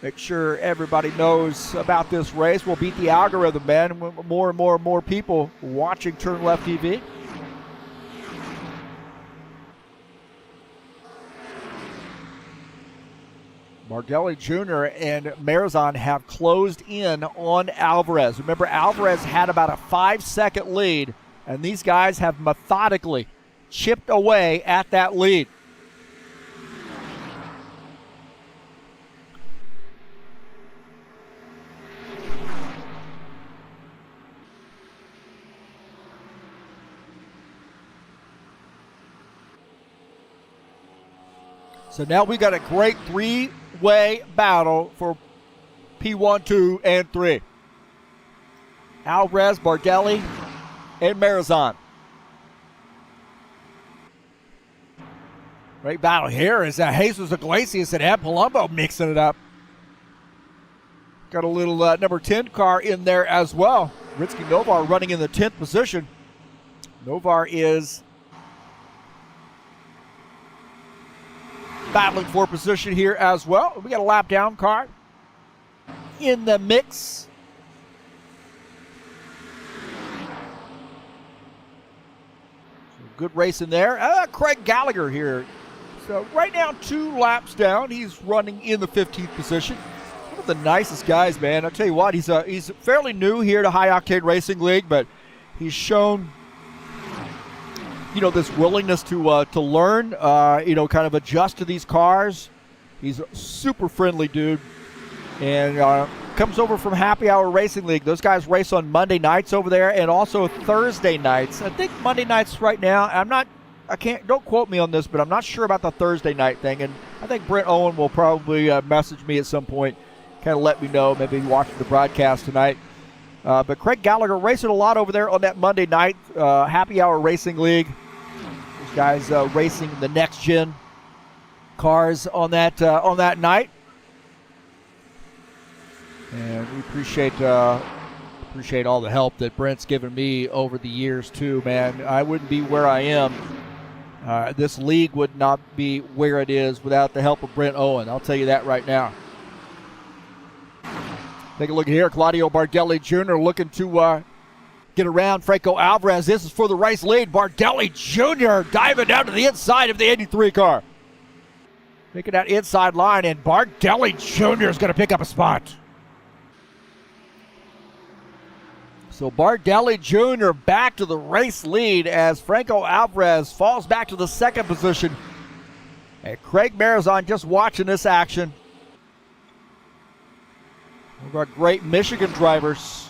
Make sure everybody knows about this race. We'll beat the algorithm, man. More and more people watching TurnLeftTV. Bardelli Jr. and Marizon have closed in on Alvarez. Remember, Alvarez had about a 5-second lead, and these guys have methodically chipped away at that lead. So now we got a great 3-way battle for P1, 2, and 3. Alvarez, Bardelli, and Marizon. Great battle here is Jesus Iglesias and Ed Palumbo mixing it up. Got a little number 10 car in there as well. Ritsky Novar running in the 10th position. Novar is battling for position here as well. We got a lap down car in the mix. So good race in there. Craig Gallagher here. So right now 2 laps down. He's running in the 15th position. One of the nicest guys, man. I'll tell you what, he's fairly new here to High Octane Racing League, but he's shown this willingness to learn, kind of adjust to these cars. He's a super friendly dude, and comes over from Happy Hour Racing League. Those guys race on Monday nights over there, and also Thursday nights. I think Monday nights right now. Don't quote me on this, but I'm not sure about the Thursday night thing. And I think Brent Owen will probably message me at some point, kind of let me know. Maybe watching the broadcast tonight. But Craig Gallagher racing a lot over there on that Monday night Happy Hour Racing League. Guys racing the next gen cars on that night, and we appreciate all the help that Brent's given me over the years too, man. I wouldn't be where I am. This league would not be where it is without the help of Brent Owen. I'll tell you that right now. Take a look here, Claudio Bardelli Jr. looking to get around Franco Alvarez. This is for the race lead. Bardelli Jr. diving down to the inside of the 83 car. Making that inside line, and Bardelli Jr. is going to pick up a spot. So Bardelli Jr. back to the race lead as Franco Alvarez falls back to the 2nd position. And Craig Marizon just watching this action. One of our great Michigan drivers.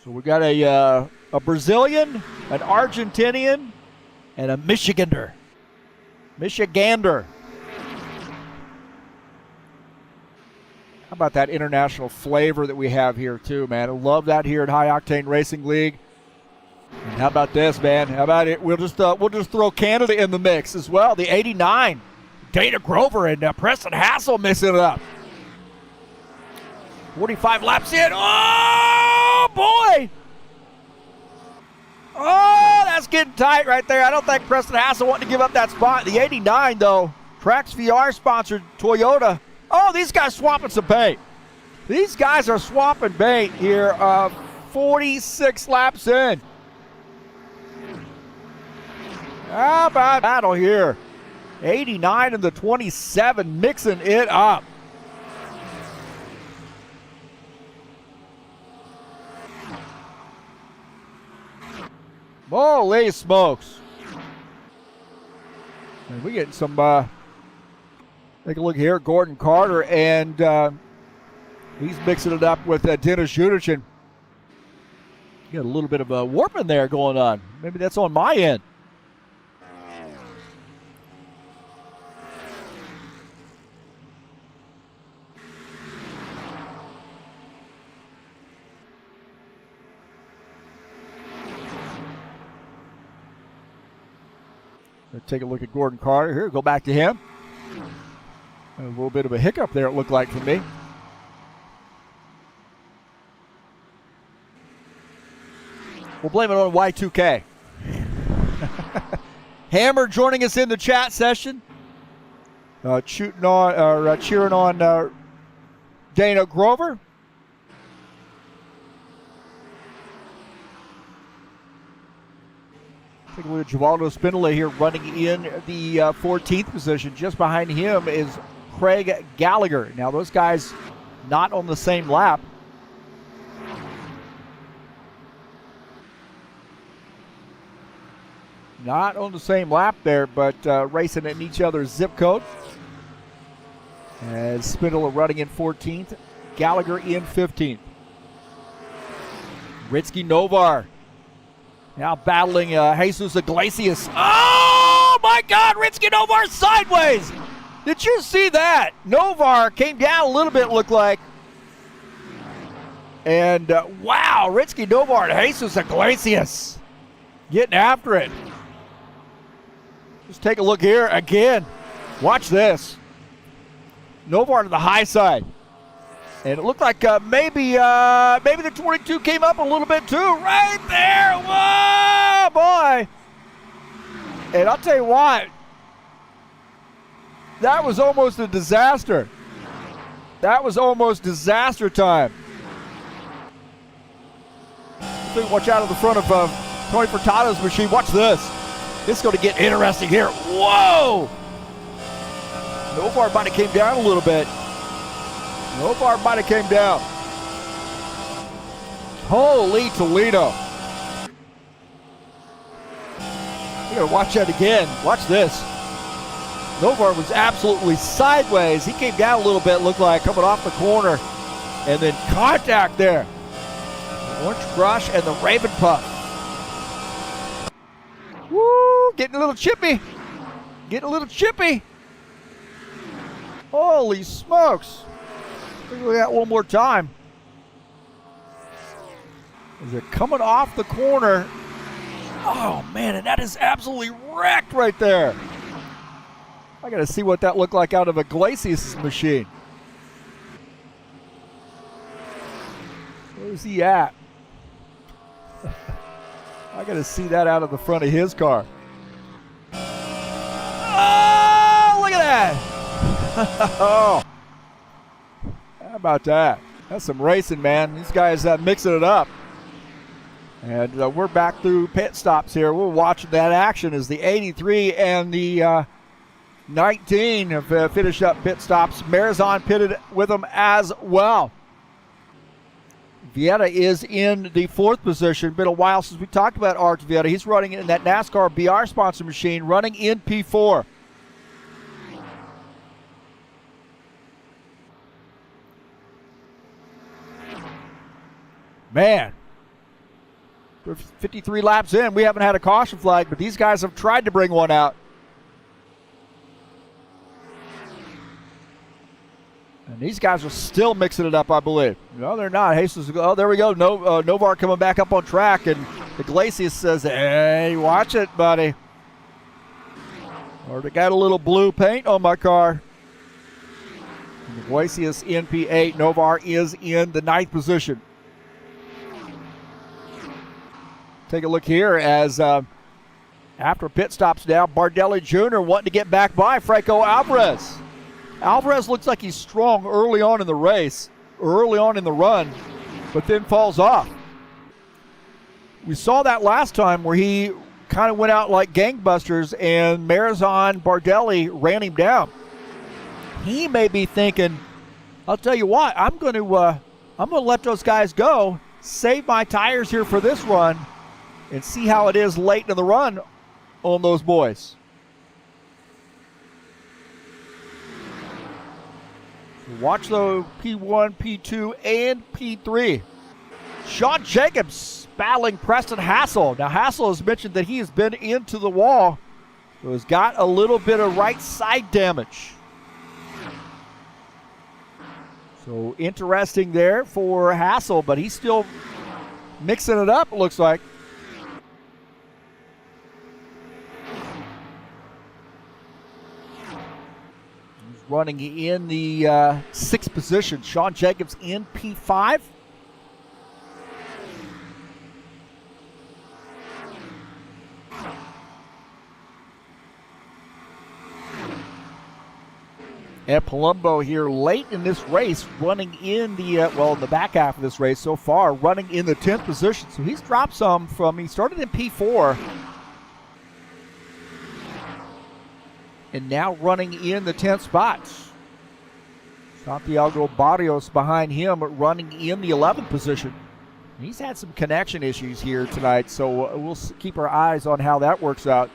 So we got a Brazilian, an Argentinian, and a Michigander. How about that international flavor that we have here too, man? I love that here at High Octane Racing League. And how about this, man? How about it? We'll just throw Canada in the mix as well. The 89, Dana Grover and Preston Hassel mixing it up. 45 laps in. Oh, boy. Oh, that's it's getting tight right there. I don't think Preston Hassel wanting to give up that spot. The 89, though, Trax VR-sponsored Toyota. Oh, these guys swapping some bait. These guys are swapping bait here 46 laps in. How about battle here? 89 and the 27 mixing it up. Holy smokes. And we getting some, take a look here, Gordon Carter, and he's mixing it up with Dennis Judichin. Got a little bit of a warping there going on. Maybe that's on my end. Let's take a look at Gordon Carter here. Go back to him. A little bit of a hiccup there, it looked like for me. We'll blame it on Y2K. Hammer joining us in the chat session. Cheering on Dana Grover. Take a look at Givaldo Spindola here running in the 14th position. Just behind him is Craig Gallagher. Now those guys not on the same lap. Not on the same lap there, but racing in each other's zip code. As Spindola running in 14th, Gallagher in 15th. Ritsky Novar now battling Jesus Iglesias. Oh my God, Ritsky Novar sideways. Did you see that? Novar came down a little bit, looked like. And wow, Ritsky Novar and Jesus Iglesias getting after it. Just take a look here again. Watch this. Novar to the high side. And it looked like maybe the 22 came up a little bit too. Right there. Whoa, boy. And I'll tell you what. That was almost a disaster. That was almost disaster time. Watch out in the front of Tony Furtado's machine. Watch this. This is going to get interesting here. Whoa! Novar might have came down a little bit. Novar might have came down. Holy Toledo. You got to watch that again. Watch this. Novar was absolutely sideways. He came down a little bit, looked like, coming off the corner. And then contact there. The Orange Crush and the Raven Puff. Woo! Getting a little chippy. Getting a little chippy. Holy smokes. Look at that one more time. As they're coming off the corner. Oh, man, and that is absolutely wrecked right there. I got to see what that looked like out of Iglesias' machine. Where's he at? I got to see that out of the front of his car. Oh, look at that. Oh. How about that? That's some racing, man. These guys mixing it up. And we're back through pit stops here. We're watching that action as the 83 and the 19 have finished up pit stops. Marizon pitted with them as well. Vieta is in the 4th position. Been a while since we talked about Art Vieta. He's running in that NASCAR BR sponsor machine, running in P4. Man, we're 53 laps in. We haven't had a caution flag, but these guys have tried to bring one out. And these guys are still mixing it up, I believe. No, they're not. Jesus, oh, there we go. Novar coming back up on track, and Iglesias says, hey, watch it, buddy. Or they got a little blue paint on my car. Iglesias in P8. Novar is in the 9th position. Take a look here as After pit stops now, Bardelli Jr. wanting to get back by Franco Alvarez. Alvarez looks like he's strong early on in the race, early on in the run, but then falls off. We saw that last time where he kind of went out like gangbusters and Marizon Bardelli ran him down. He may be thinking, I'll tell you what, I'm going to let those guys go, save my tires here for this run, and see how it is late in the run on those boys. Watch the P1, P2, and P3. Sean Jacobs battling Preston Hassel. Now Hassel has mentioned that he has been into the wall, so has got a little bit of right side damage. So interesting there for Hassel, but he's still mixing it up, it looks like. He's running in the 6th position. Sean Jacobs in P5. And Palumbo here late in this race, running in the, in the back half of this race so far, running in the 10th position. So he's dropped some from, he started in P4. And now running in the 10th spot. Santiago Barrios behind him, running in the 11th position. He's had some connection issues here tonight, so we'll keep our eyes on how that works out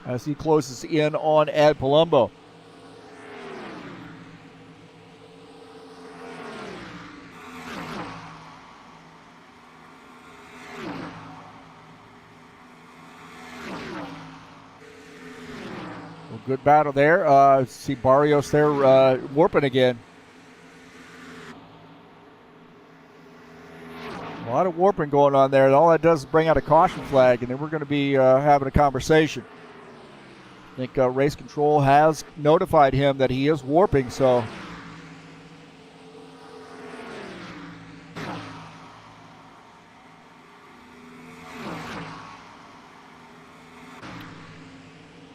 as he closes in on Ed Palumbo. Good battle there. See Barrios there warping again. A lot of warping going on there. All that does is bring out a caution flag, and then we're going to be having a conversation. I think race control has notified him that he is warping, so.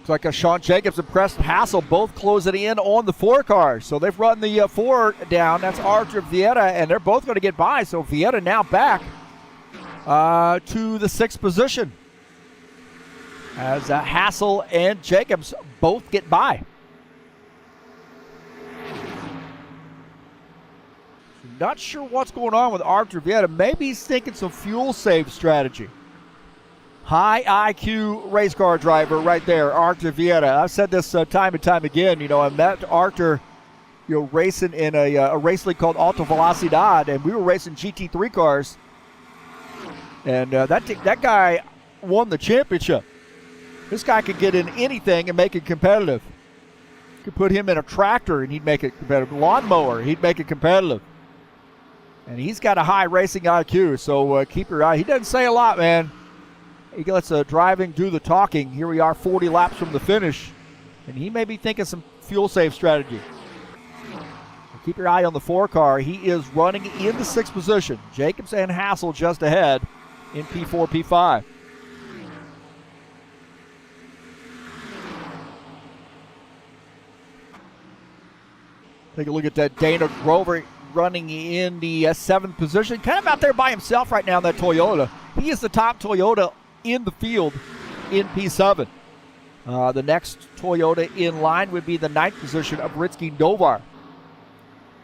Looks like Sean Jacobs and Preston Hassel both closing in on the 4 car. So they've run the 4 down. That's Arthur Vieta, and they're both going to get by. So Vieta now back to the 6th position as Hassel and Jacobs both get by. Not sure what's going on with Arthur Vieta. Maybe he's thinking some fuel save strategy. High IQ race car driver right there, Arthur Vieta. I've said this time and time again. I met Arthur, racing in a race league called Alta Velocidad, and we were racing GT3 cars. And that guy won the championship. This guy could get in anything and make it competitive. You could put him in a tractor and he'd make it competitive. Lawnmower, he'd make it competitive. And he's got a high racing IQ, so keep your eye. He doesn't say a lot, man. He lets driving do the talking. Here we are 40 laps from the finish. And he may be thinking some fuel save strategy. Keep your eye on the 4 car. He is running in the 6th position. Jacobs and Hassel just ahead in P4, P5. Take a look at that Dana Grover running in the 7th position. Kind of out there by himself right now in that Toyota. He is the top Toyota in the field in P7. The next Toyota in line would be the 9th position of Ritsky Novar.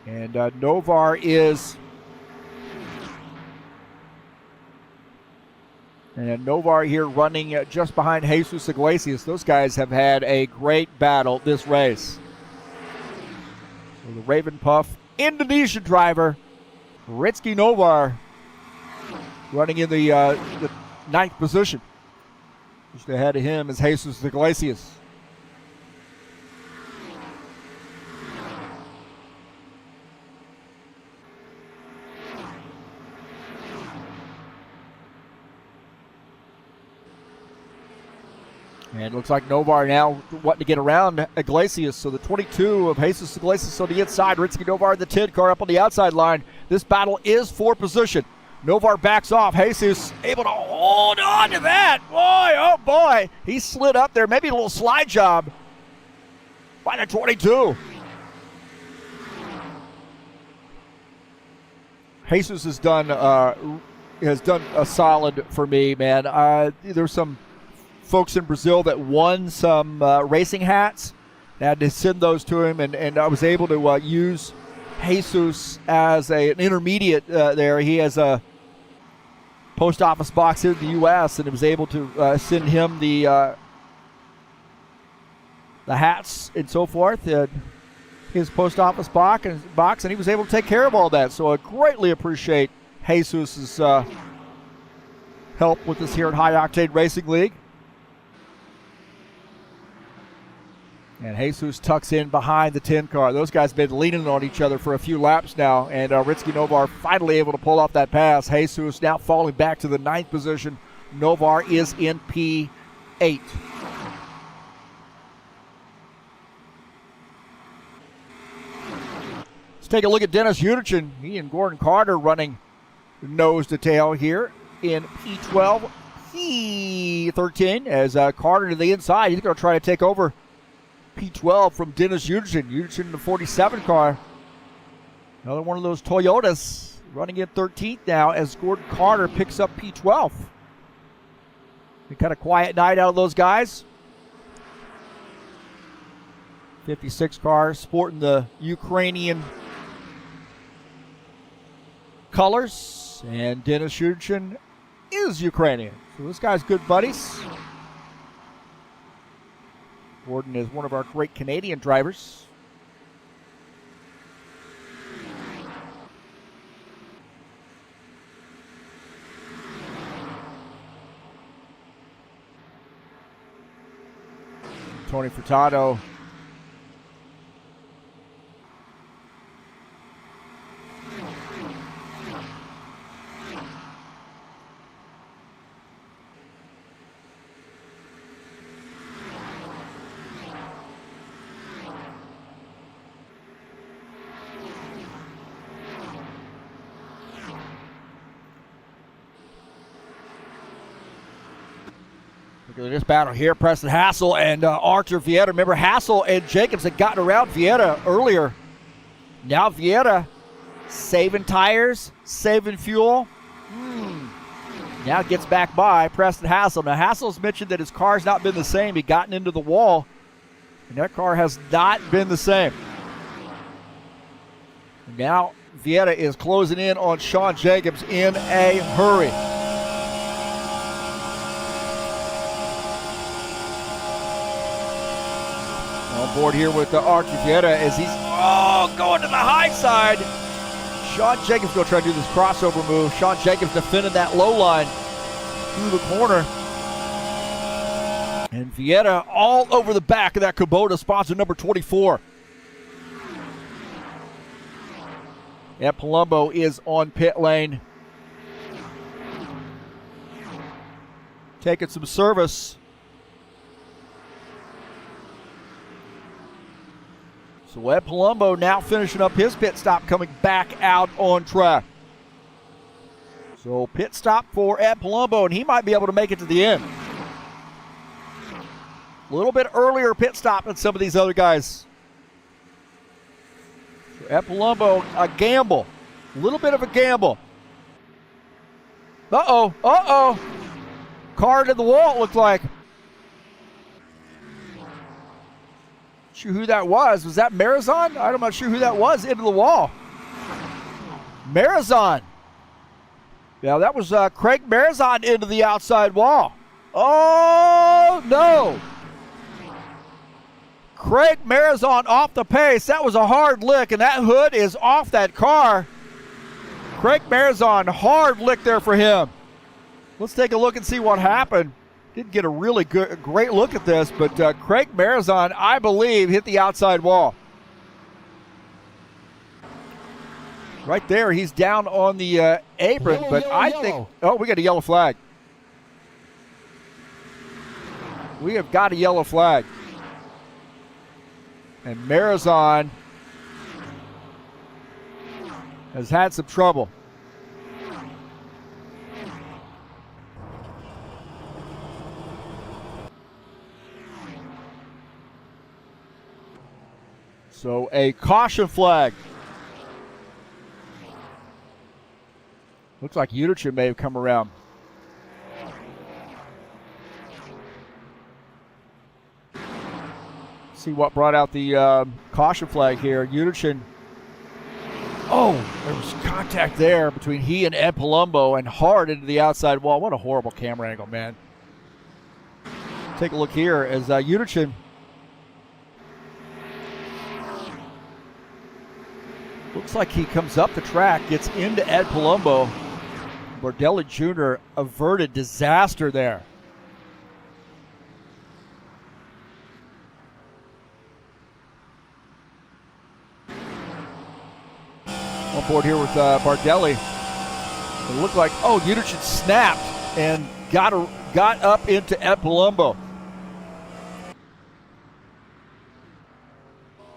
And Novar is... And Novar here running just behind Jesus Iglesias. Those guys have had a great battle this race. So the Raven Puff Indonesian driver, Ritsky Novar, running in the 9th position. Just ahead of him is Jesus Iglesias. And it looks like Novar now wanting to get around Iglesias. So the 22 of Jesus Iglesias on the inside. Ritsky Novar, the 10 car up on the outside line. This battle is for position. Novar backs off. Jesus able to hold on to that. Boy, oh boy. He slid up there. Maybe a little slide job by the 22. Jesus has done a solid for me, man. There's some folks in Brazil that won some racing hats. I had to send those to him, and I was able to use Jesus as an intermediate there. He has a post office box here in the U.S., and I was able to send him the hats and so forth. His post office box, and he was able to take care of all that. So I greatly appreciate Jesus' help with us here at High Octane Racing League. And Jesus tucks in behind the 10 car. Those guys have been leaning on each other for a few laps now, and Ritsky Novar finally able to pull off that pass. Jesus now falling back to the 9th position. Novar is in P8. Let's take a look at Dennis Uderchin. He and Gordon Carter running nose to tail here in P12, P13, as Carter to the inside. He's going to try to take over P12 from Dennis Uderchin. Uderchin in the 47 car. Another one of those Toyotas running in 13th now as Gordon Carter picks up P12. A kind of quiet night out of those guys. 56 car sporting the Ukrainian colors, and Dennis Uderchin is Ukrainian. So this guy's good buddies. Gordon is one of our great Canadian drivers. Tony Furtado this battle here, Preston Hassel and Arthur Vieta. Remember, Hassel and Jacobs had gotten around Vieta earlier. Now Vieta saving tires, saving fuel. Now gets back by Preston Hassel. Now Hassel's mentioned that his car's not been the same. He'd gotten into the wall, and that car has not been the same. Now Vieta is closing in on Sean Jacobs in a hurry. On board here with Archie Vieta as he's going to the high side. Sean Jacobs going to try to do this crossover move. Sean Jacobs defending that low line through the corner. And Vieta all over the back of that Kubota, sponsor number 24. And Palumbo is on pit lane, taking some service. So Ed Palumbo now finishing up his pit stop, coming back out on track. So pit stop for Ed Palumbo, and he might be able to make it to the end. A little bit earlier pit stop than some of these other guys. So Ed Palumbo, a gamble. A little bit of a gamble. Uh-oh. Car to the wall, it looked like. Sure who that was. Was that Marazon? I'm not sure who that was. Into the wall. Marazon. Yeah, that was Craig Marazon into the outside wall. Oh, no. Craig Marazon off the pace. That was a hard lick, and that hood is off that car. Craig Marazon, hard lick there for him. Let's take a look and see what happened. Didn't get a really great look at this, but Craig Marazon, I believe, hit the outside wall. Right there, he's down on the apron, but I think... Oh, we got a yellow flag. We have got a yellow flag. And Marazon has had some trouble. So a caution flag. Looks like Utica may have come around. See what brought out the caution flag here. Utica. Oh, there was contact there between he and Ed Palumbo and hard into the outside wall. What a horrible camera angle, man. Take a look here as Utica looks like he comes up the track, gets into Ed Palumbo. Bardelli Jr. averted disaster there. On board here with Bardelli. It looked like, Utica snapped and got up into Ed Palumbo.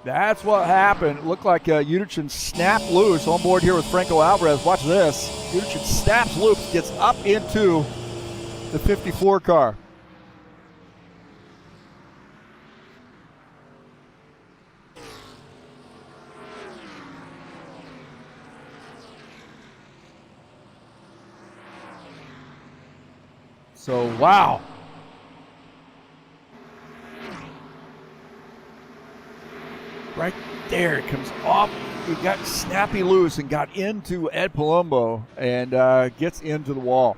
That's what happened. It looked like Utica snapped loose. On board here with Franco Alvarez. Watch this. Utica snaps loose, gets up into the 54 car. So, wow. Right there, it comes off. He got snappy loose and got into Ed Palumbo and gets into the wall.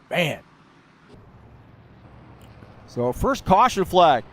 Man. So, first caution flag.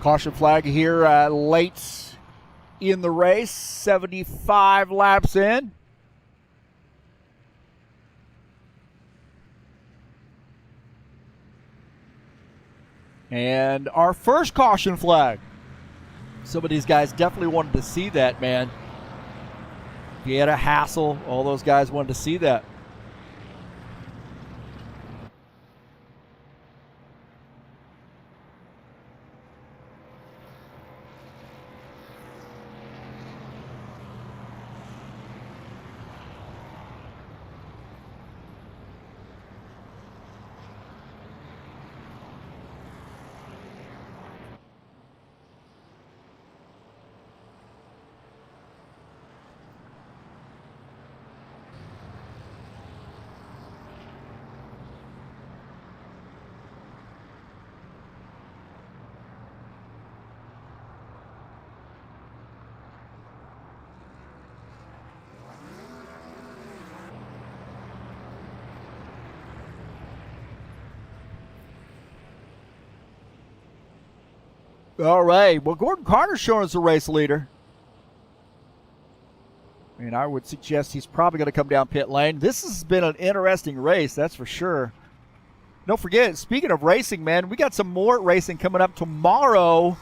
Caution flag here late in the race, 75 laps in. And our first caution flag. Some of these guys definitely wanted to see that, man. If you had a hassle, all those guys wanted to see that. All right. Well, Gordon Carter's showing us the race leader. And I would suggest he's probably going to come down pit lane. This has been an interesting race, that's for sure. Don't forget, speaking of racing, man, we got some more racing coming up tomorrow,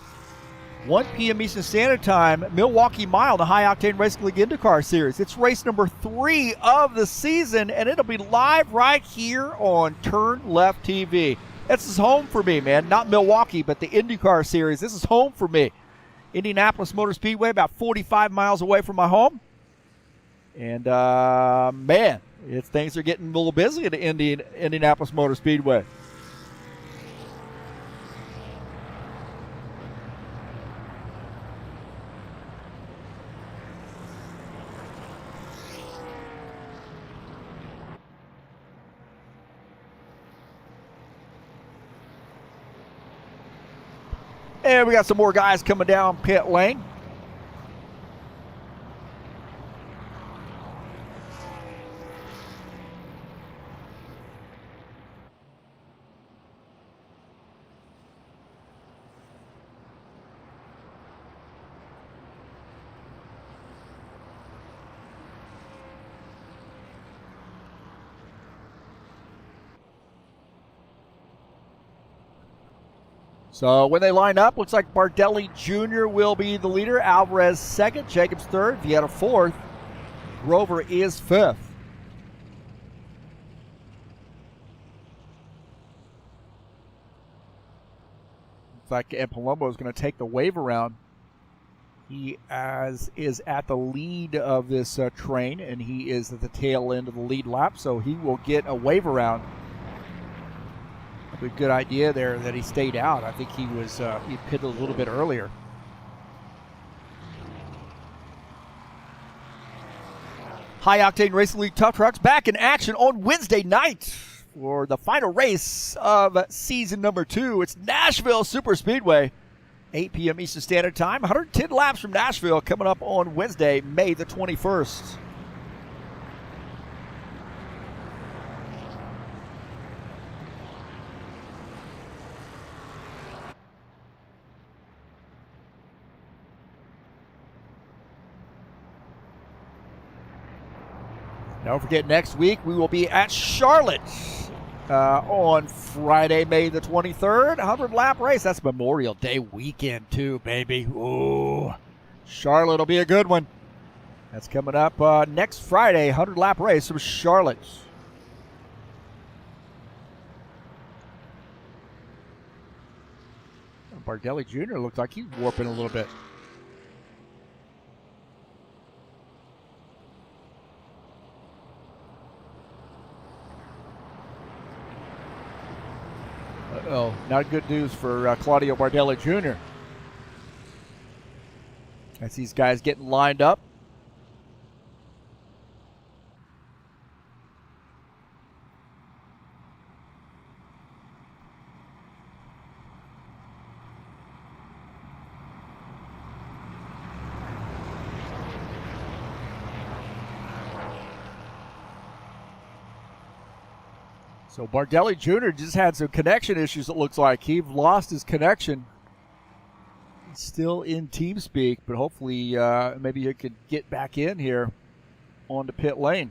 1 p.m. Eastern Standard Time, Milwaukee Mile, the High Octane Racing League IndyCar Series. It's race number 3 of the season, and it'll be live right here on TurnLeftTV. This is home for me, man. Not Milwaukee, but the IndyCar Series. This is home for me. Indianapolis Motor Speedway, about 45 miles away from my home. And, man, things are getting a little busy at Indianapolis Motor Speedway. And we got some more guys coming down pit lane. So when they line up, looks like Bardelli Jr. will be the leader. Alvarez second, Jacobs third, Vieta fourth. Grover is fifth. Looks like Palumbo is going to take the wave around. He is at the lead of this train, and he is at the tail end of the lead lap, so he will get a wave around. A good idea there that he stayed out. I think he pitted a little bit earlier. High Octane Racing League Tough Trucks back in action on Wednesday night for the final race of season number 2. It's Nashville Super Speedway, 8 p.m. Eastern Standard Time. 110 laps from Nashville coming up on Wednesday, May the 21st. Don't forget, next week we will be at Charlotte on Friday, May the 23rd. 100-lap race. That's Memorial Day weekend, too, baby. Ooh, Charlotte will be a good one. That's coming up next Friday, 100-lap race from Charlotte. Bardelli Jr. looks like he's warping a little bit. Uh-oh, not good news for Claudio Bardelli Jr. As these guys getting lined up. So Bardelli Jr. just had some connection issues, it looks like. He lost his connection. He's still in TeamSpeak, but hopefully maybe he could get back in here onto pit lane.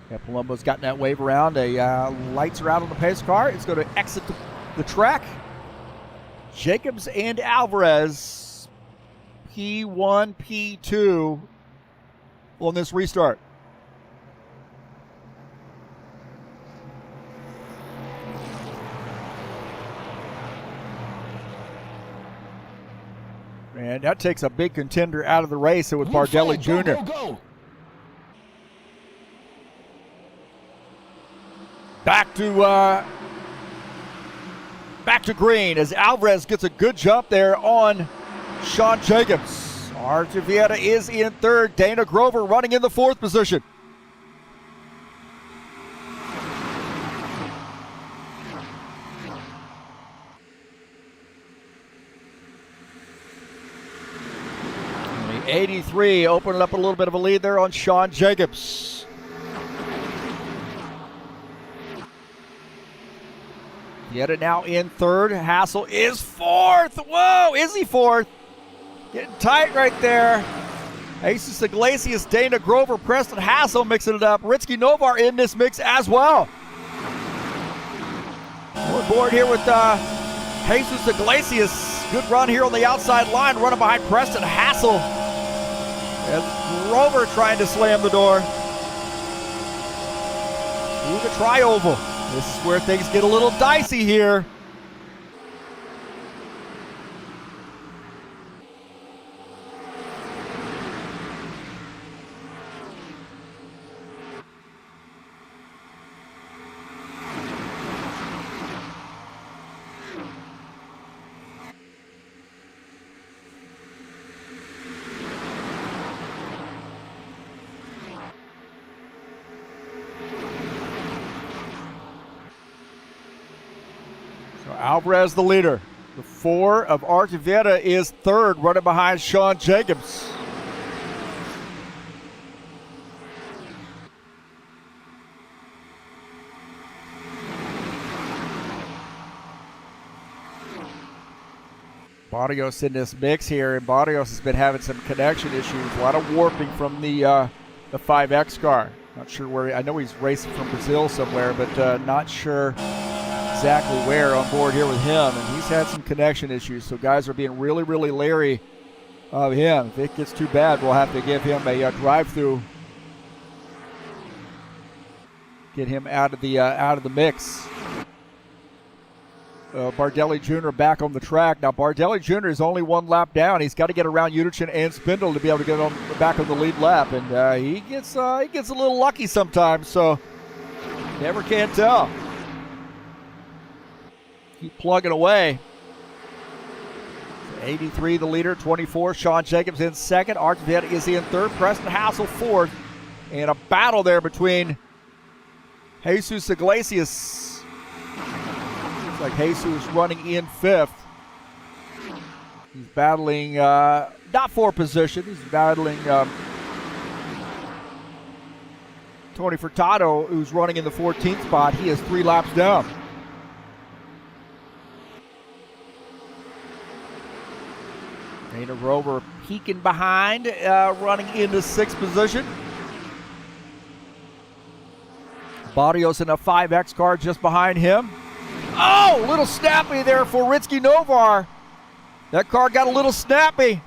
Yeah, Palumbo's gotten that wave around. Lights are out on the pace car. It's going to exit the track. Jacobs and Alvarez, P1, P2 on this restart. And that takes a big contender out of the race with Bardelli Jr. Go. Back to green as Alvarez gets a good jump there on Sean Jacobs. Archie Vieta is in third. Dana Grover running in the fourth position. The 83 opening up a little bit of a lead there on Sean Jacobs. Vieta now in third. Hassel is fourth. Whoa, is he fourth? Getting tight right there. Jesus Iglesias, Dana Grover, Preston Hassel mixing it up. Ritsky Novar in this mix as well. We're board here with Jesus Iglesias. Good run here on the outside line, running behind Preston Hassel. And Grover trying to slam the door through the tri-oval. This is where things get a little dicey here. Alvarez the leader. The 4 of Archie Vieta is third, running behind Sean Jacobs. Barrios in this mix here, and Barrios has been having some connection issues. A lot of warping from the 5X car. Not sure where. I know he's racing from Brazil somewhere, but not sure exactly where on board here with him. And he's had some connection issues, so guys are being really, really leery of him. If it gets too bad, we'll have to give him a drive-through. Get him out of the mix. Bardelli Jr. back on the track. Now Bardelli Jr. is only one lap down. He's got to get around Uderchin and Spindle to be able to get back on the lead lap, and he gets a little lucky sometimes. So never can tell. Keep plugging away. 83 the leader, 24. Sean Jacobs in second. Art Vieta is in third. Preston Hassel fourth, and a battle there between Jesus Iglesias. Like Jesus running in fifth. He's battling not for position. He's battling Tony Furtado, who's running in the 14th spot. He is 3 laps down. Dana Grover peeking behind, running into 6th position. Barrios in a 5X car just behind him. Oh, a little snappy there for Ritsky Novar. That car got a little snappy.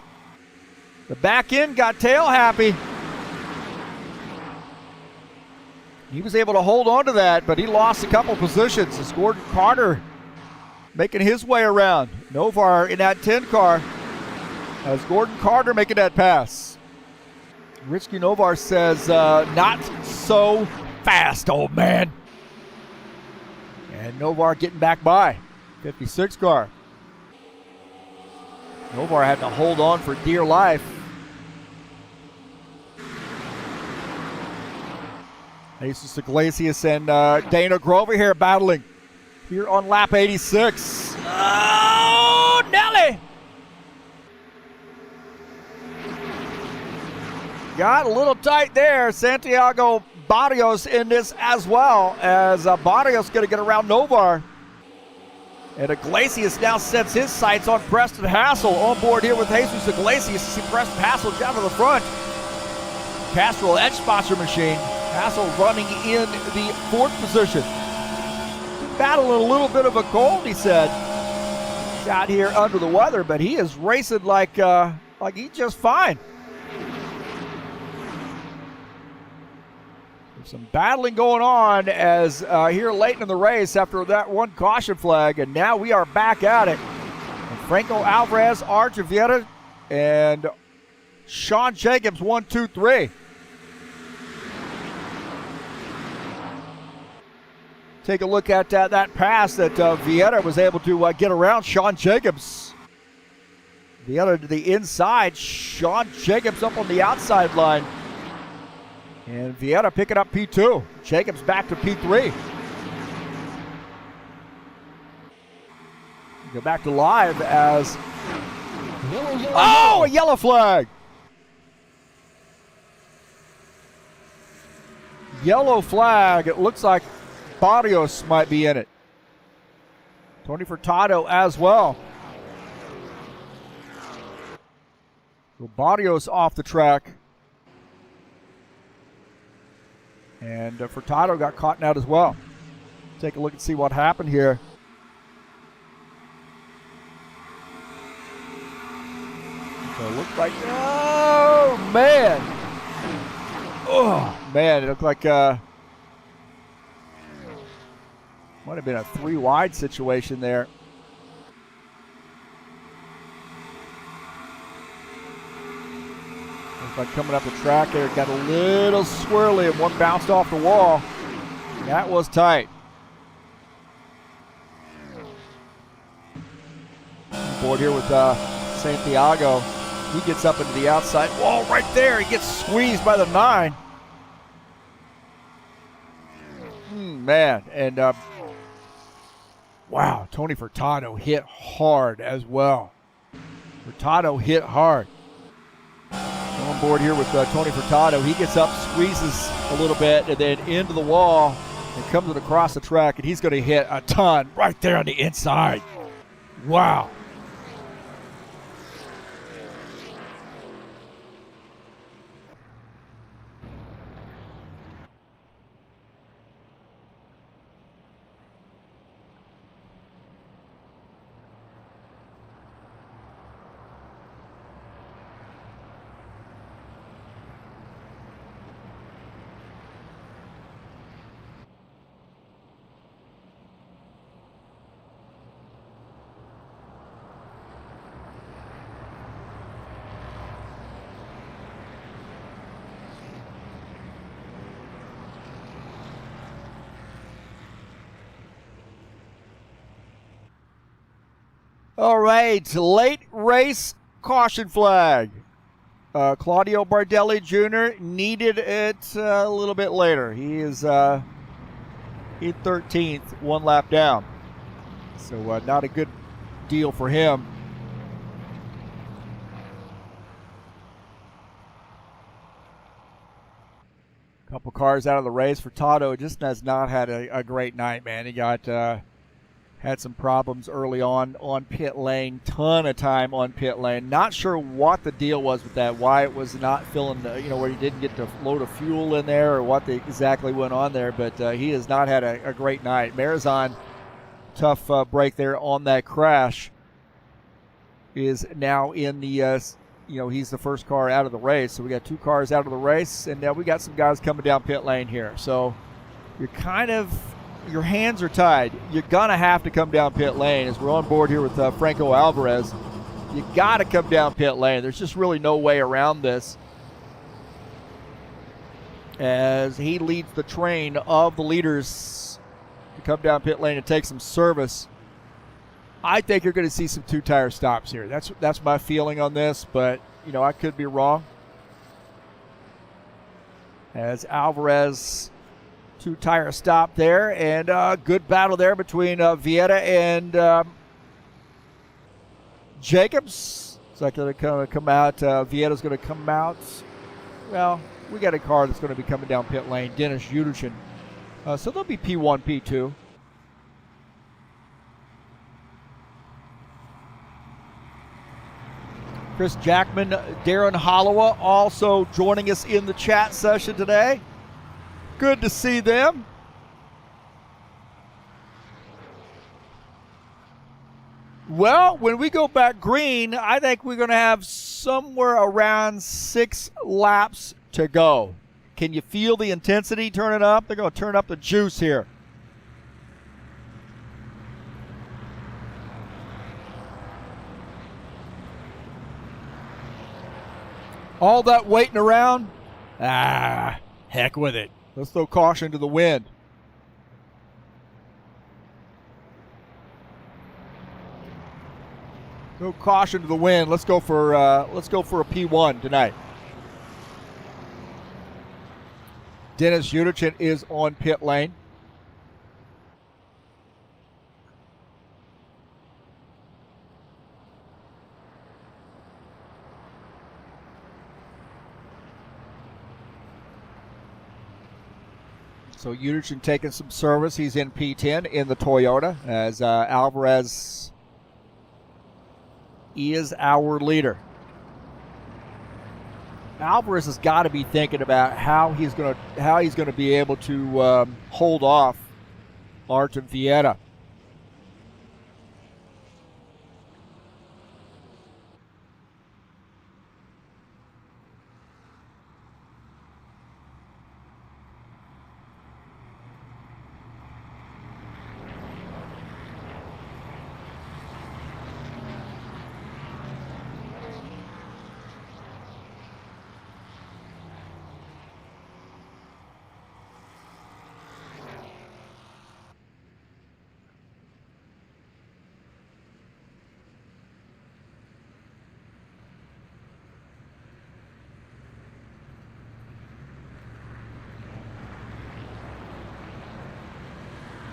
The back end got tail happy. He was able to hold on to that, but he lost a couple positions. It's Gordon Carter making his way around. Novar in that 10 car. As Gordon Carter making that pass. Ritsky Novar says, not so fast, old man. And Novar getting back by. 56 car. Novar had to hold on for dear life. Jesus Iglesias and Dana Grover here battling. Here on lap 86. Oh, Nelly! Got a little tight there. Santiago Barrios in this as well, as Barrios going to get around Novar. And Iglesias now sets his sights on Preston Hassel on board here with Jesus Iglesias. You see Preston Hassel down to the front. Castrol edge sponsor machine. Hassel running in the 4th position. Battling a little bit of a cold, he said. He's out here under the weather, but he is racing like he's just fine. Some battling going on as here late in the race after that one caution flag, and now we are back at it. And Franco Alvarez, Art Vieta, and Sean Jacobs, 1, 2, 3. Take a look at that pass that Vieta was able to get around Sean Jacobs. Vieta to the inside, Sean Jacobs up on the outside line. And Vieta picking up P2. Jacobs back to P3. Go back to live as... Oh, a yellow flag! Yellow flag. It looks like Barrios might be in it. Tony Furtado as well. So Barrios off the track. And Furtado got caught out as well. Take a look and see what happened here. So it looked like, oh man. Oh man, it looked like might have been a 3 wide situation there. Like coming up the track there, got a little swirly and one bounced off the wall. That was tight. Board here with Santiago. He gets up into the outside wall right there. He gets squeezed by the 9. Man, and wow, Tony Furtado hit hard as well. Furtado hit hard. On board here with Tony Furtado. He gets up, squeezes a little bit, and then into the wall and comes it across the track, and he's going to hit a ton right there on the inside. Wow. All right, late race caution flag. Claudio Bardelli Jr. needed it a little bit later. He is in 13th, one lap down. So not a good deal for him. Couple cars out of the race for Tato. Just has not had a great night, man. He got had some problems early on pit lane. Ton of time on pit lane. Not sure what the deal was with that. Why it was not filling, where he didn't get the load of fuel in there, or what exactly went on there. But he has not had a great night. Marizon, tough break there on that crash. Is now in the. He's the first car out of the race. So we got 2 cars out of the race, and now we got some guys coming down pit lane here. So your hands are tied. You're going to have to come down pit lane as we're on board here with Franco Alvarez. You got to come down pit lane. There's just really no way around this, as he leads the train of the leaders to come down pit lane and take some service. I think you're going to see some 2-tire stops here. That's my feeling on this, but I could be wrong. As Alvarez, 2-tire stop there, and a good battle there between Vieira and Jacobs. Is that going to come out? Vieira's going to come out. Well, we got a car that's going to be coming down pit lane, Dennis Yudichyn. So they'll be P1, P2. Chris Jackman, Darren Hollowa also joining us in the chat session today. Good to see them. Well, when we go back green, I think we're going to have somewhere around 6 laps to go. Can you feel the intensity turning up? They're going to turn up the juice here. All that waiting around? Heck with it. Let's throw caution to the wind. No caution to the wind. Let's go for a P1 tonight. Dennis Yudichyn is on pit lane. So Yudichyn taking some service. He's in P10 in the Toyota, as Alvarez is our leader. Alvarez has got to be thinking about how he's going to be able to hold off Martin Vieira.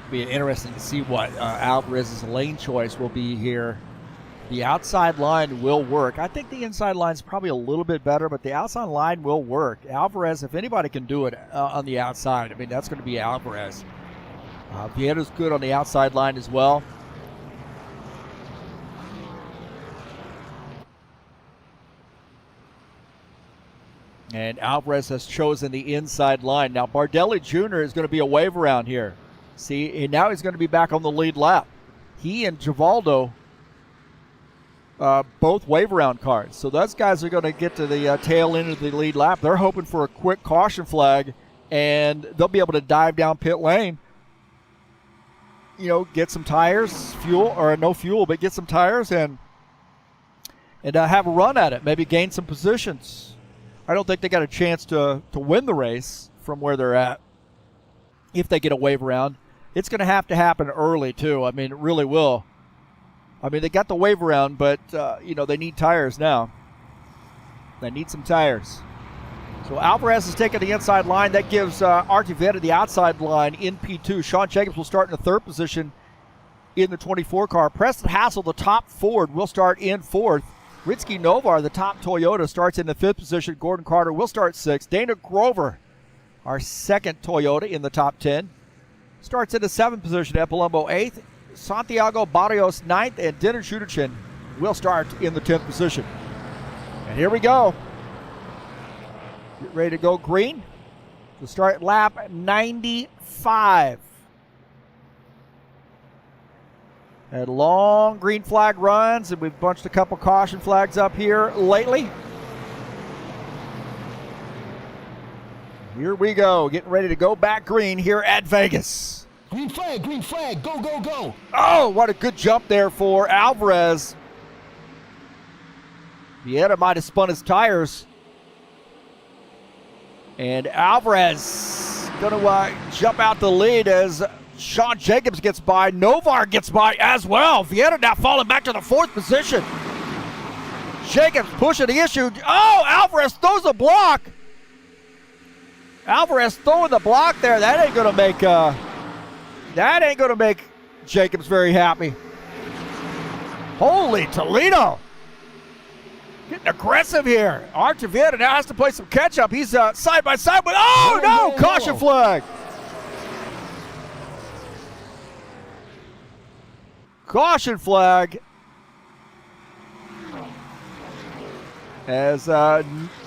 Be interesting to see what Alvarez's lane choice will be here. The outside line will work. I think the inside line is probably a little bit better, but the outside line will work. Alvarez, if anybody can do it on the outside, I mean, that's going to be Alvarez. Vieira's good on the outside line as well. And Alvarez has chosen the inside line. Now, Bardelli Jr. is going to be a wave around here. See, and now he's going to be back on the lead lap. He and Givaldo, both wave around cars. So those guys are going to get to the tail end of the lead lap. They're hoping for a quick caution flag, and they'll be able to dive down pit lane. Get some tires, fuel, or no fuel, but get some tires and have a run at it. Maybe gain some positions. I don't think they got a chance to win the race from where they're at if they get a wave around. It's going to happen early, too. I mean, it really will. I mean, they got the wave around, but, they need tires now. They need some tires. So Alvarez is taking the inside line. That gives Artivetta the outside line in P2. Sean Jacobs will start in the third position in the 24 car. Preston Hassel, the top Ford, will start in fourth. Ritsky Novar, the top Toyota, starts in the fifth position. Gordon Carter will start sixth. Dana Grover, our second Toyota in the top 10, starts in the seventh position. At Palumbo, eighth. Santiago Barrios, ninth. And Dennis Schuderchin will start in the 10th position. And here we go. Get ready to go green. To start lap 95. Had long green flag runs, and we've bunched a couple caution flags up here lately. Here we go, getting ready to go back green here at Vegas. Green flag, go, go, go. Oh, what a good jump there for Alvarez. Vieira might have spun his tires. And Alvarez going to jump out the lead as Sean Jacobs gets by. Novar gets by as well. Vieira now falling back to the fourth position. Jacobs pushing the issue. Oh, Alvarez throws a block. Alvarez throwing the block there. That ain't gonna make Jacobs very happy. Holy Toledo. Getting aggressive here. Artivetta now has to play some catch up. He's side by side with, caution flag. Caution flag as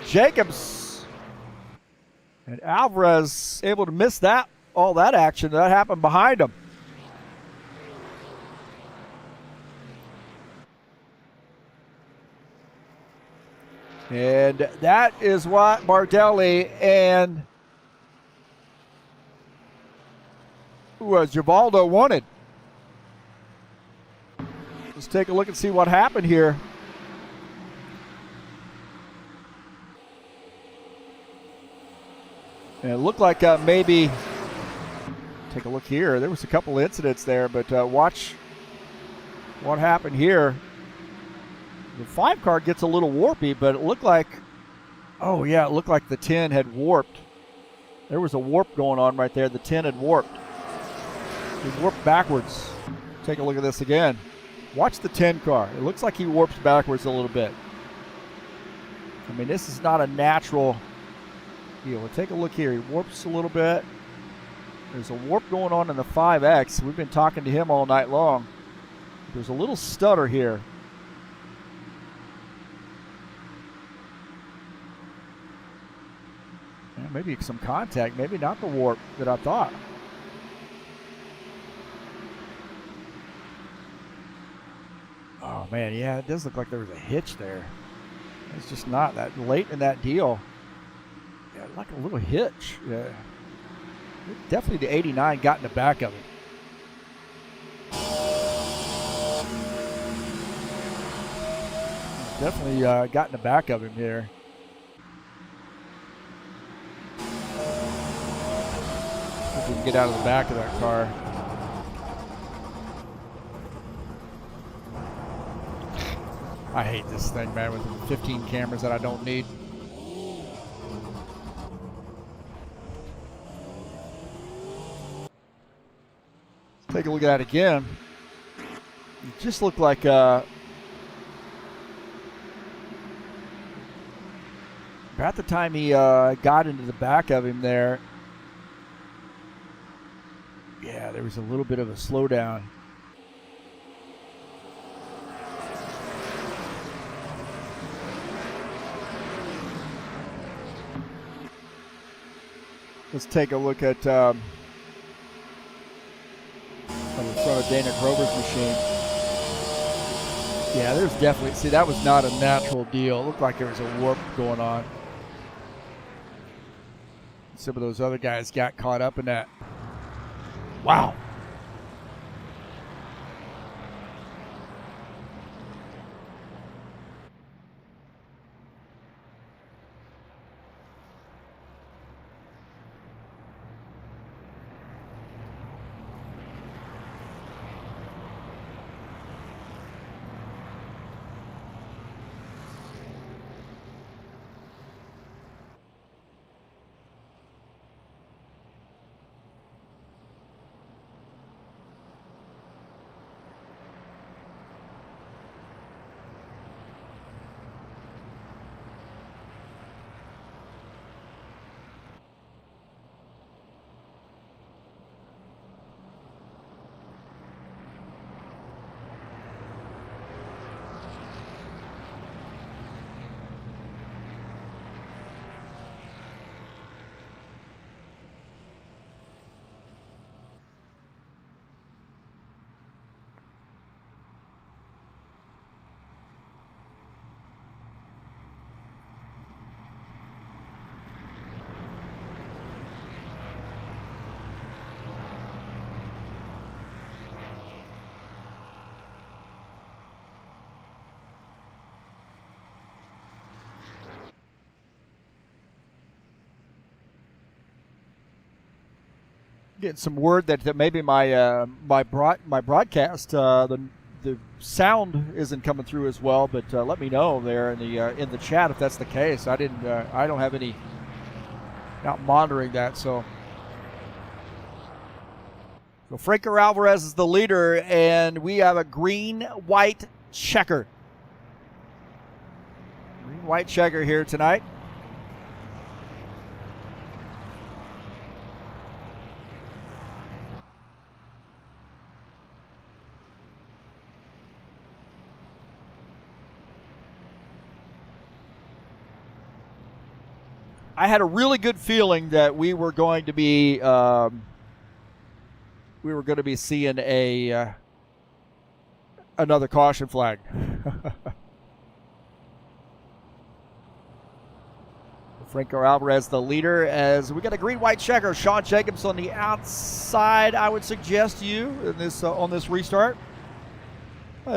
Jacobs and Alvarez able to miss all that action that happened behind him. And that is what Bardelli and Givaldo wanted. Let's take a look and see what happened here. And it looked like maybe, take a look here. There was a couple incidents there, but watch what happened here. The 5 car gets a little warpy, but it looked like, it looked like the 10 had warped. There was a warp going on right there. The 10 had warped. It warped backwards. Take a look at this again. Watch the 10 car. It looks like he warps backwards a little bit. I mean, this is not a natural deal. Take a look here. He warps a little bit. There's a warp going on in the 5X. We've been talking to him all night long. There's a little stutter here. Maybe some contact, maybe not the warp that I thought. Oh man, yeah, it does look like there was a hitch there. It's just not that late in that deal. Yeah, like a little hitch. Yeah. Definitely the 89 got in the back of it. Definitely got in the back of him here. If we can get out of the back of that car. I hate this thing, man, with 15 cameras that I don't need. Let's take a look at it again. It just looked like about the time he got into the back of him there, yeah, there was a little bit of a slowdown. Let's take a look at on the front of Dana Grover's machine. Yeah, there's definitely, see, that was not a natural deal. It looked like there was a warp going on. Some of those other guys got caught up in that. Wow. Getting some word that maybe my broadcast the sound isn't coming through as well, but let me know there in the chat if that's the case. I don't have any, not monitoring that. So Franco Alvarez is the leader, and we have a green-white checker. Green-white checker here tonight. I had a really good feeling that we were going to be seeing another caution flag. Franco Alvarez, the leader, as we got a green-white checker. Sean Jacobs on the outside, I would suggest to you in this on this restart.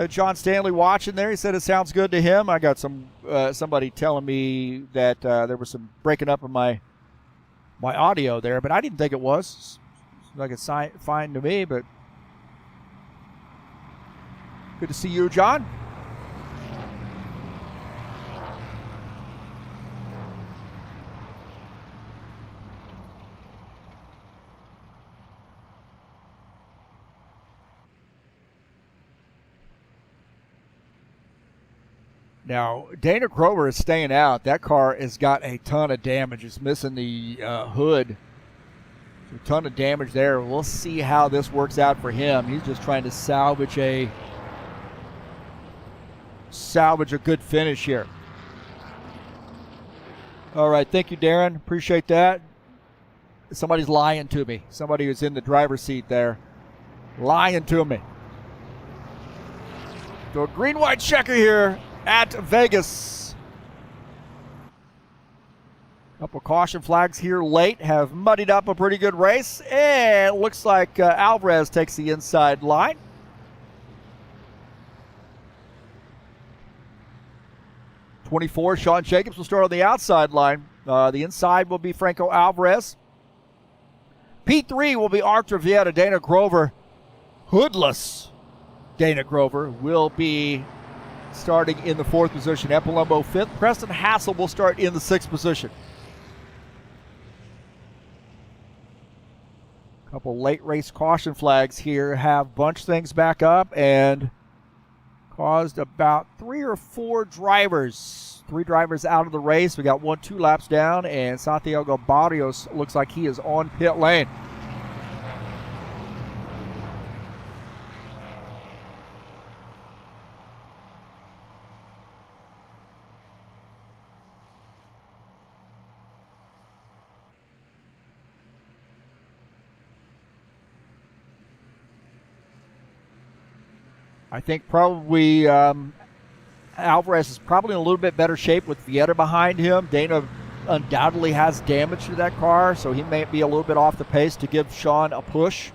John Stanley watching there. He said it sounds good to him. I got somebody telling me that there was some breaking up of my audio there, but I didn't think it was. It's like it's fine to me, but good to see you, John. Now, Dana Grover is staying out. That car has got a ton of damage. It's missing the hood. A ton of damage there. We'll see how this works out for him. He's just trying to salvage a good finish here. All right, thank you, Darren. Appreciate that. Somebody's lying to me. Somebody who's in the driver's seat there. Lying to me. So a green-white checker here at Vegas. Couple caution flags here late have muddied up a pretty good race, and it looks like Alvarez takes the inside line. '24, Sean Jacobs will start on the outside line. The inside will be Franco Alvarez. P3 will be Arthur Vieta. Dana Grover, hoodless Dana Grover, will be starting in the 4th position. Epolumbo 5th. Preston Hassel will start in the 6th position. A couple late race caution flags here have bunched things back up and caused about 3 or 4 drivers. 3 drivers out of the race. We got 2 laps down, and Santiago Barrios looks like he is on pit lane. I think probably Alvarez is probably in a little bit better shape with Vieta behind him. Dana undoubtedly has damage to that car, so he may be a little bit off the pace to give Sean a push.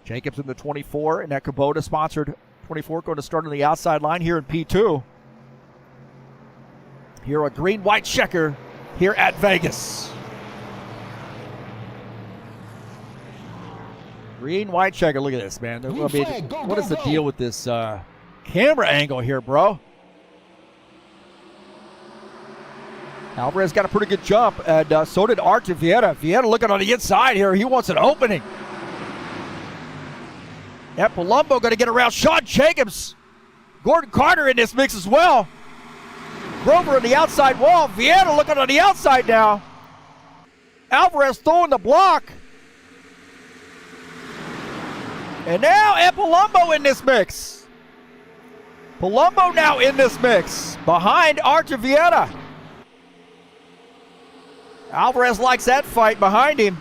Jacobs in the 24, and that Kubota-sponsored 24 going to start on the outside line here in P2. Here a green-white checker here at Vegas. Green-white checker. Look at this, man. What is the deal with this camera angle here, bro? Alvarez got a pretty good jump, and so did Arthur Vieta. Vieta looking on the inside here. He wants an opening. Epolumbo going to get around Sean Jacobs. Gordon Carter in this mix as well. Grover on the outside wall. Vieta looking on the outside now. Alvarez throwing the block. And now Epolumbo in this mix. Palumbo now in this mix behind Arthur Vieta. Alvarez likes that fight behind him.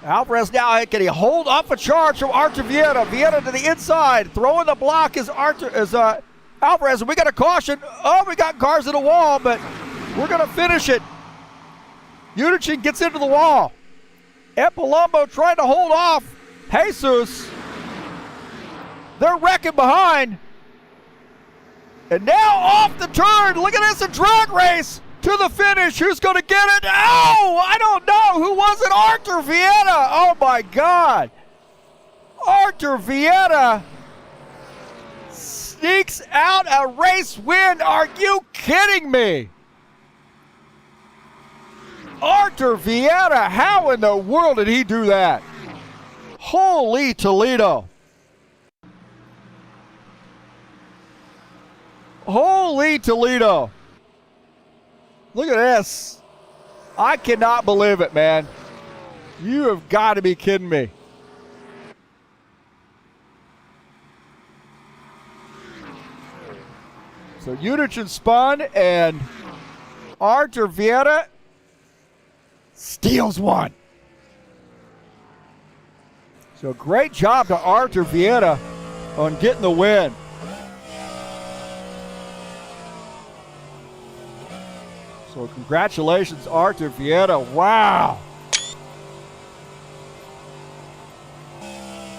Alvarez now, can he hold off a charge from Arthur Vieta? Vieta to the inside. Throwing the block is Alvarez. And we got a caution. Oh, we got cars in the wall, but we're going to finish it. Unichin gets into the wall. Epolumbo trying to hold off Jesus. They're wrecking behind. And now off the turn. Look at this, a drag race. to the finish. Who's going to get it? Oh, I don't know. Who was it? Arthur Vieta. Oh, my God. Arthur Vieta sneaks out a race win. Are you kidding me? Arthur Vieta, how in the world did he do that? Holy Toledo. Holy Toledo. Look at this. I cannot believe it, man. You have got to be kidding me. So Unichin spun, and Arthur Vieta steals one. So great job to Arthur Vieta on getting the win. So congratulations, Arthur Vieta. Wow.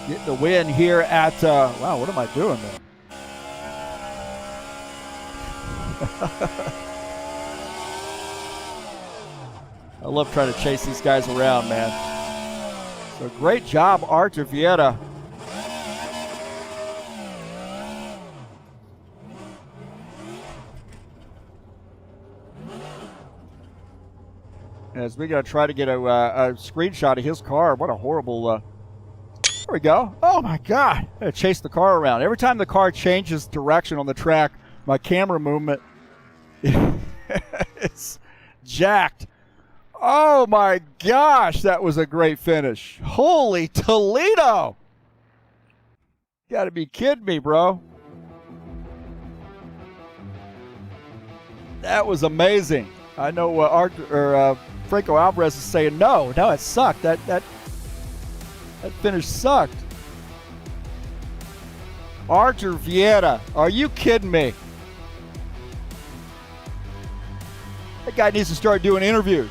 Getting the win here at, wow, what am I doing there? I love trying to chase these guys around, man. So great job, Arthur Vieta. As we got to try to get a screenshot of his car. What a horrible... there we go. Oh, my God. I chase the car around. Every time the car changes direction on the track, my camera movement is jacked. Oh, my gosh. That was a great finish. Holy Toledo. You got to be kidding me, bro. That was amazing. I know Franco Alvarez is saying, no, it sucked. That finish sucked. Arthur Vieta, are you kidding me? That guy needs to start doing interviews.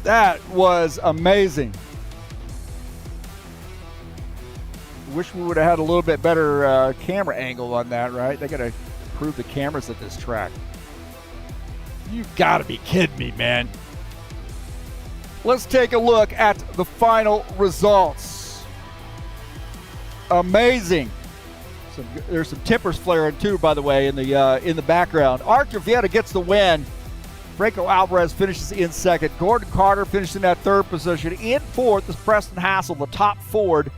That was amazing. Wish we would have had a little bit better camera angle on that, right? They got to improve the cameras at this track. You've got to be kidding me, man. Let's take a look at the final results. Amazing. There's some tippers flaring too, by the way, in the background. Arthur Vieta gets the win. Franco Alvarez finishes in second. Gordon Carter finished in that third position. In fourth is Preston Hassel, the top Ford.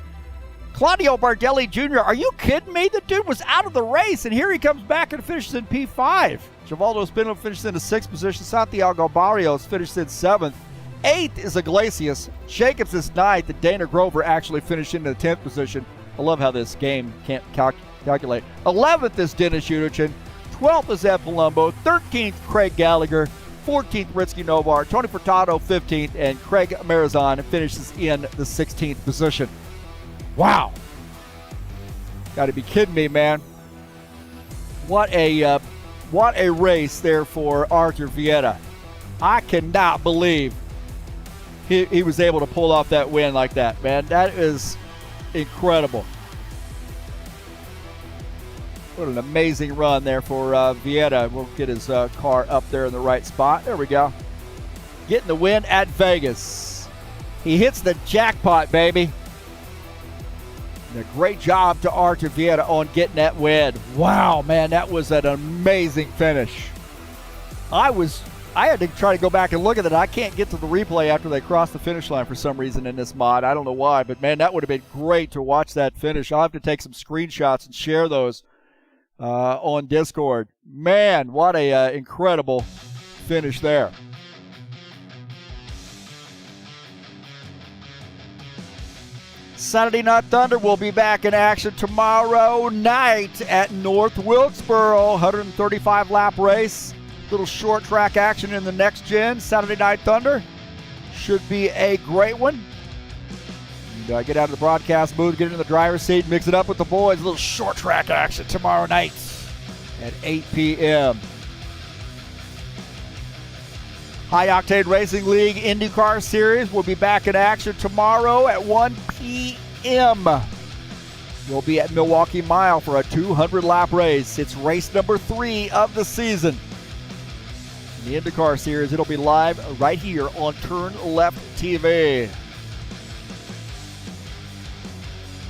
Claudio Bardelli Jr., are you kidding me? The dude was out of the race, and here he comes back and finishes in P5. Givaldo Spindler finishes in the sixth position. Santiago Barrios finished in seventh. Eighth is Iglesias. Jacobs is ninth, and Dana Grover actually finished in the 10th position. I love how this game can't calculate. 11th is Dennis Unichin. 12th is Ed Palumbo. 13th, Craig Gallagher. 14th, Ritzky Novar. Tony Furtado, 15th, and Craig Marizan finishes in the 16th position. Wow. Got to be kidding me, man. What a race there for Arthur Vieta. I cannot believe he was able to pull off that win like that, man. That is incredible. What an amazing run there for Vieta. We'll get his car up there in the right spot. There we go. Getting the win at Vegas. He hits the jackpot, baby. And a great job to Arthur Vieta on getting that win. Wow, man, that was an amazing finish. I had to try to go back and look at it. I can't get to the replay after they crossed the finish line for some reason in this mod. I don't know why, but man, that would have been great to watch that finish. I'll have to take some screenshots and share those on Discord. Man, what a incredible finish there. Saturday Night Thunder will be back in action tomorrow night at North Wilkesboro. 135 lap race. Little short track action in the next gen. Saturday Night Thunder should be a great one. And, get out of the broadcast booth, get into the driver's seat, mix it up with the boys. A little short track action tomorrow night at 8 p.m. High Octane Racing League IndyCar Series will be back in action tomorrow at 1 p.m. We'll be at Milwaukee Mile for a 200-lap race. It's race number 3 of the season. In the IndyCar Series, it'll be live right here on TurnLeftTV.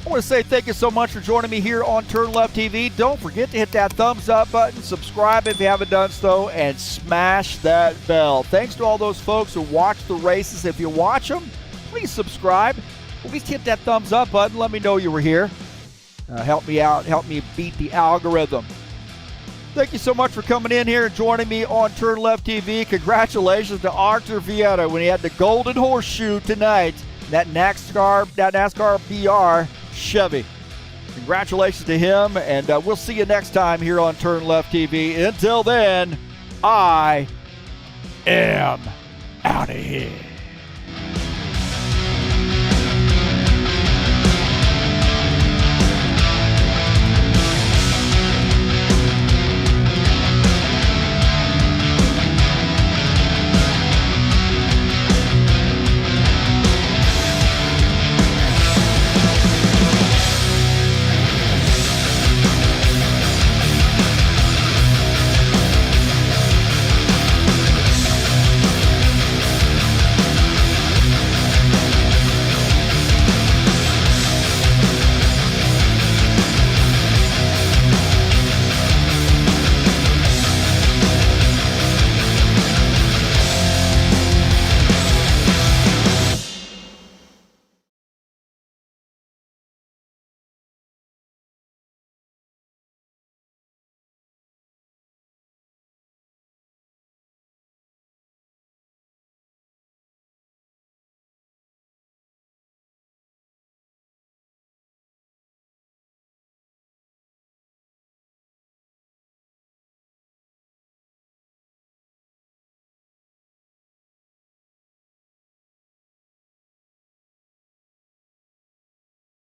I want to say thank you so much for joining me here on TurnLeftTV. Don't forget to hit that thumbs up button, subscribe if you haven't done so, and smash that bell. Thanks to all those folks who watch the races. If you watch them, please subscribe. At least hit that thumbs up button. Let me know you were here. Help me out. Help me beat the algorithm. Thank you so much for coming in here and joining me on TurnLeftTV. Congratulations to Arthur Vieta when he had the golden horseshoe tonight. That NASCAR BR Chevy. Congratulations to him, and we'll see you next time here on TurnLeftTV. Until then, I am out of here.